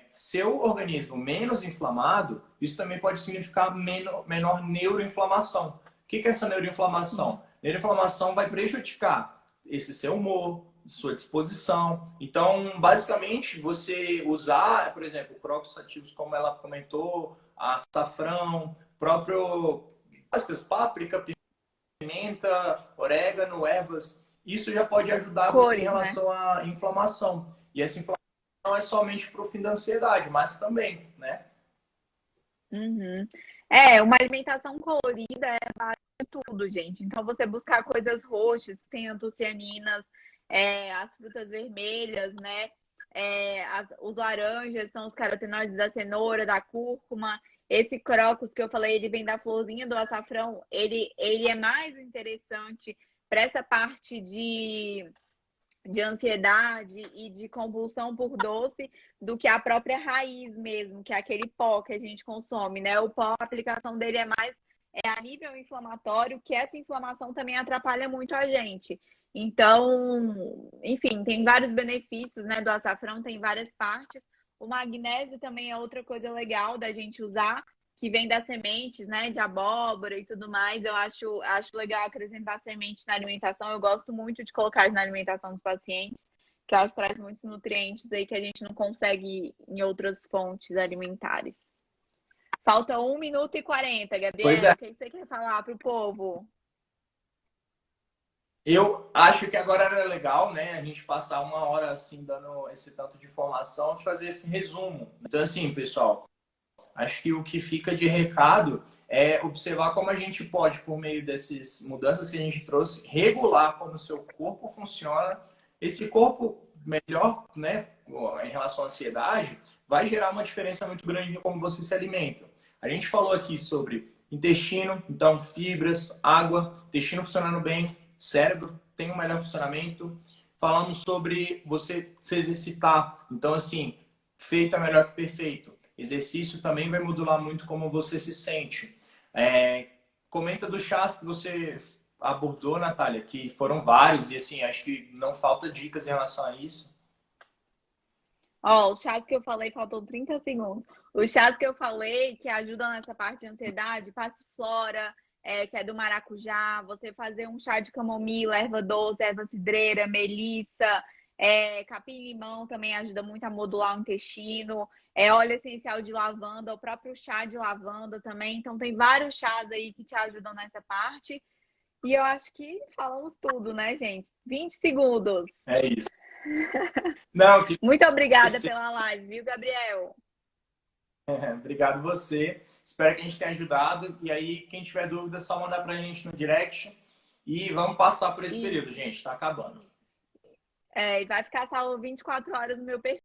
Seu organismo menos inflamado, isso também pode significar menor neuroinflamação. O que é essa neuroinflamação? Neuroinflamação vai prejudicar esse seu humor, sua disposição. Então, basicamente, você usar, por exemplo, Crocus sativos, como ela comentou, açafrão, próprio páprica, pimenta, orégano, ervas, isso já pode ajudar você em Cores, né? relação à inflamação. E essa inflamação não é somente para o fim da ansiedade, mas também, né? Uhum. Uma alimentação colorida é base de tudo, gente. Então, você buscar coisas roxas, que tem antocianinas, as frutas vermelhas, né? Os laranjas são os carotenoides da cenoura, da cúrcuma. Esse Crocus que eu falei, ele vem da florzinha do açafrão. Ele é mais interessante para essa parte de ansiedade e de compulsão por doce do que a própria raiz mesmo, que é aquele pó que a gente consome, né? O pó, a aplicação dele é mais a nível inflamatório, que essa inflamação também atrapalha muito a gente. Então, enfim, tem vários benefícios, né, do açafrão, tem várias partes. O magnésio também é outra coisa legal da gente usar, que vem das sementes, né, de abóbora e tudo mais. Eu acho legal acrescentar sementes na alimentação. Eu gosto muito de colocar na alimentação dos pacientes, que eu acho que traz muitos nutrientes aí que a gente não consegue em outras fontes alimentares. Falta 1 minuto e 40, Pois é. Gabriel. O que você quer falar para o povo? Eu acho que agora era legal, né, a gente passar uma hora assim dando esse tanto de informação e fazer esse resumo. Então, assim, pessoal, acho que o que fica de recado é observar como a gente pode, por meio dessas mudanças que a gente trouxe, regular como o seu corpo funciona. Esse corpo melhor, né, em relação à ansiedade, vai gerar uma diferença muito grande em como você se alimenta. A gente falou aqui sobre intestino, então fibras, água, intestino funcionando bem, cérebro tem um melhor funcionamento. Falamos sobre você se exercitar. Então, assim, feito é melhor que perfeito. Exercício também vai modular muito como você se sente. Comenta dos chás que você abordou, Natália, que foram vários e assim, acho que não falta dicas em relação a isso. Ó, os chás que eu falei, faltou 30 segundos. Os chás que eu falei que ajudam nessa parte de ansiedade, passiflora, que é do maracujá, você fazer um chá de camomila, erva doce, erva cidreira, melissa, capim-limão também ajuda muito a modular o intestino, óleo essencial de lavanda, o próprio chá de lavanda também. Então, tem vários chás aí que te ajudam nessa parte. E eu acho que falamos tudo, né, gente? 20 segundos. É isso. Não, que Muito obrigada pela live, viu, Gabriel? obrigado você. Espero que a gente tenha ajudado. E aí, quem tiver dúvida, é só mandar pra gente no direct. E vamos passar por esse período, gente. Tá acabando. E vai ficar salvo 24 horas no meu perfil.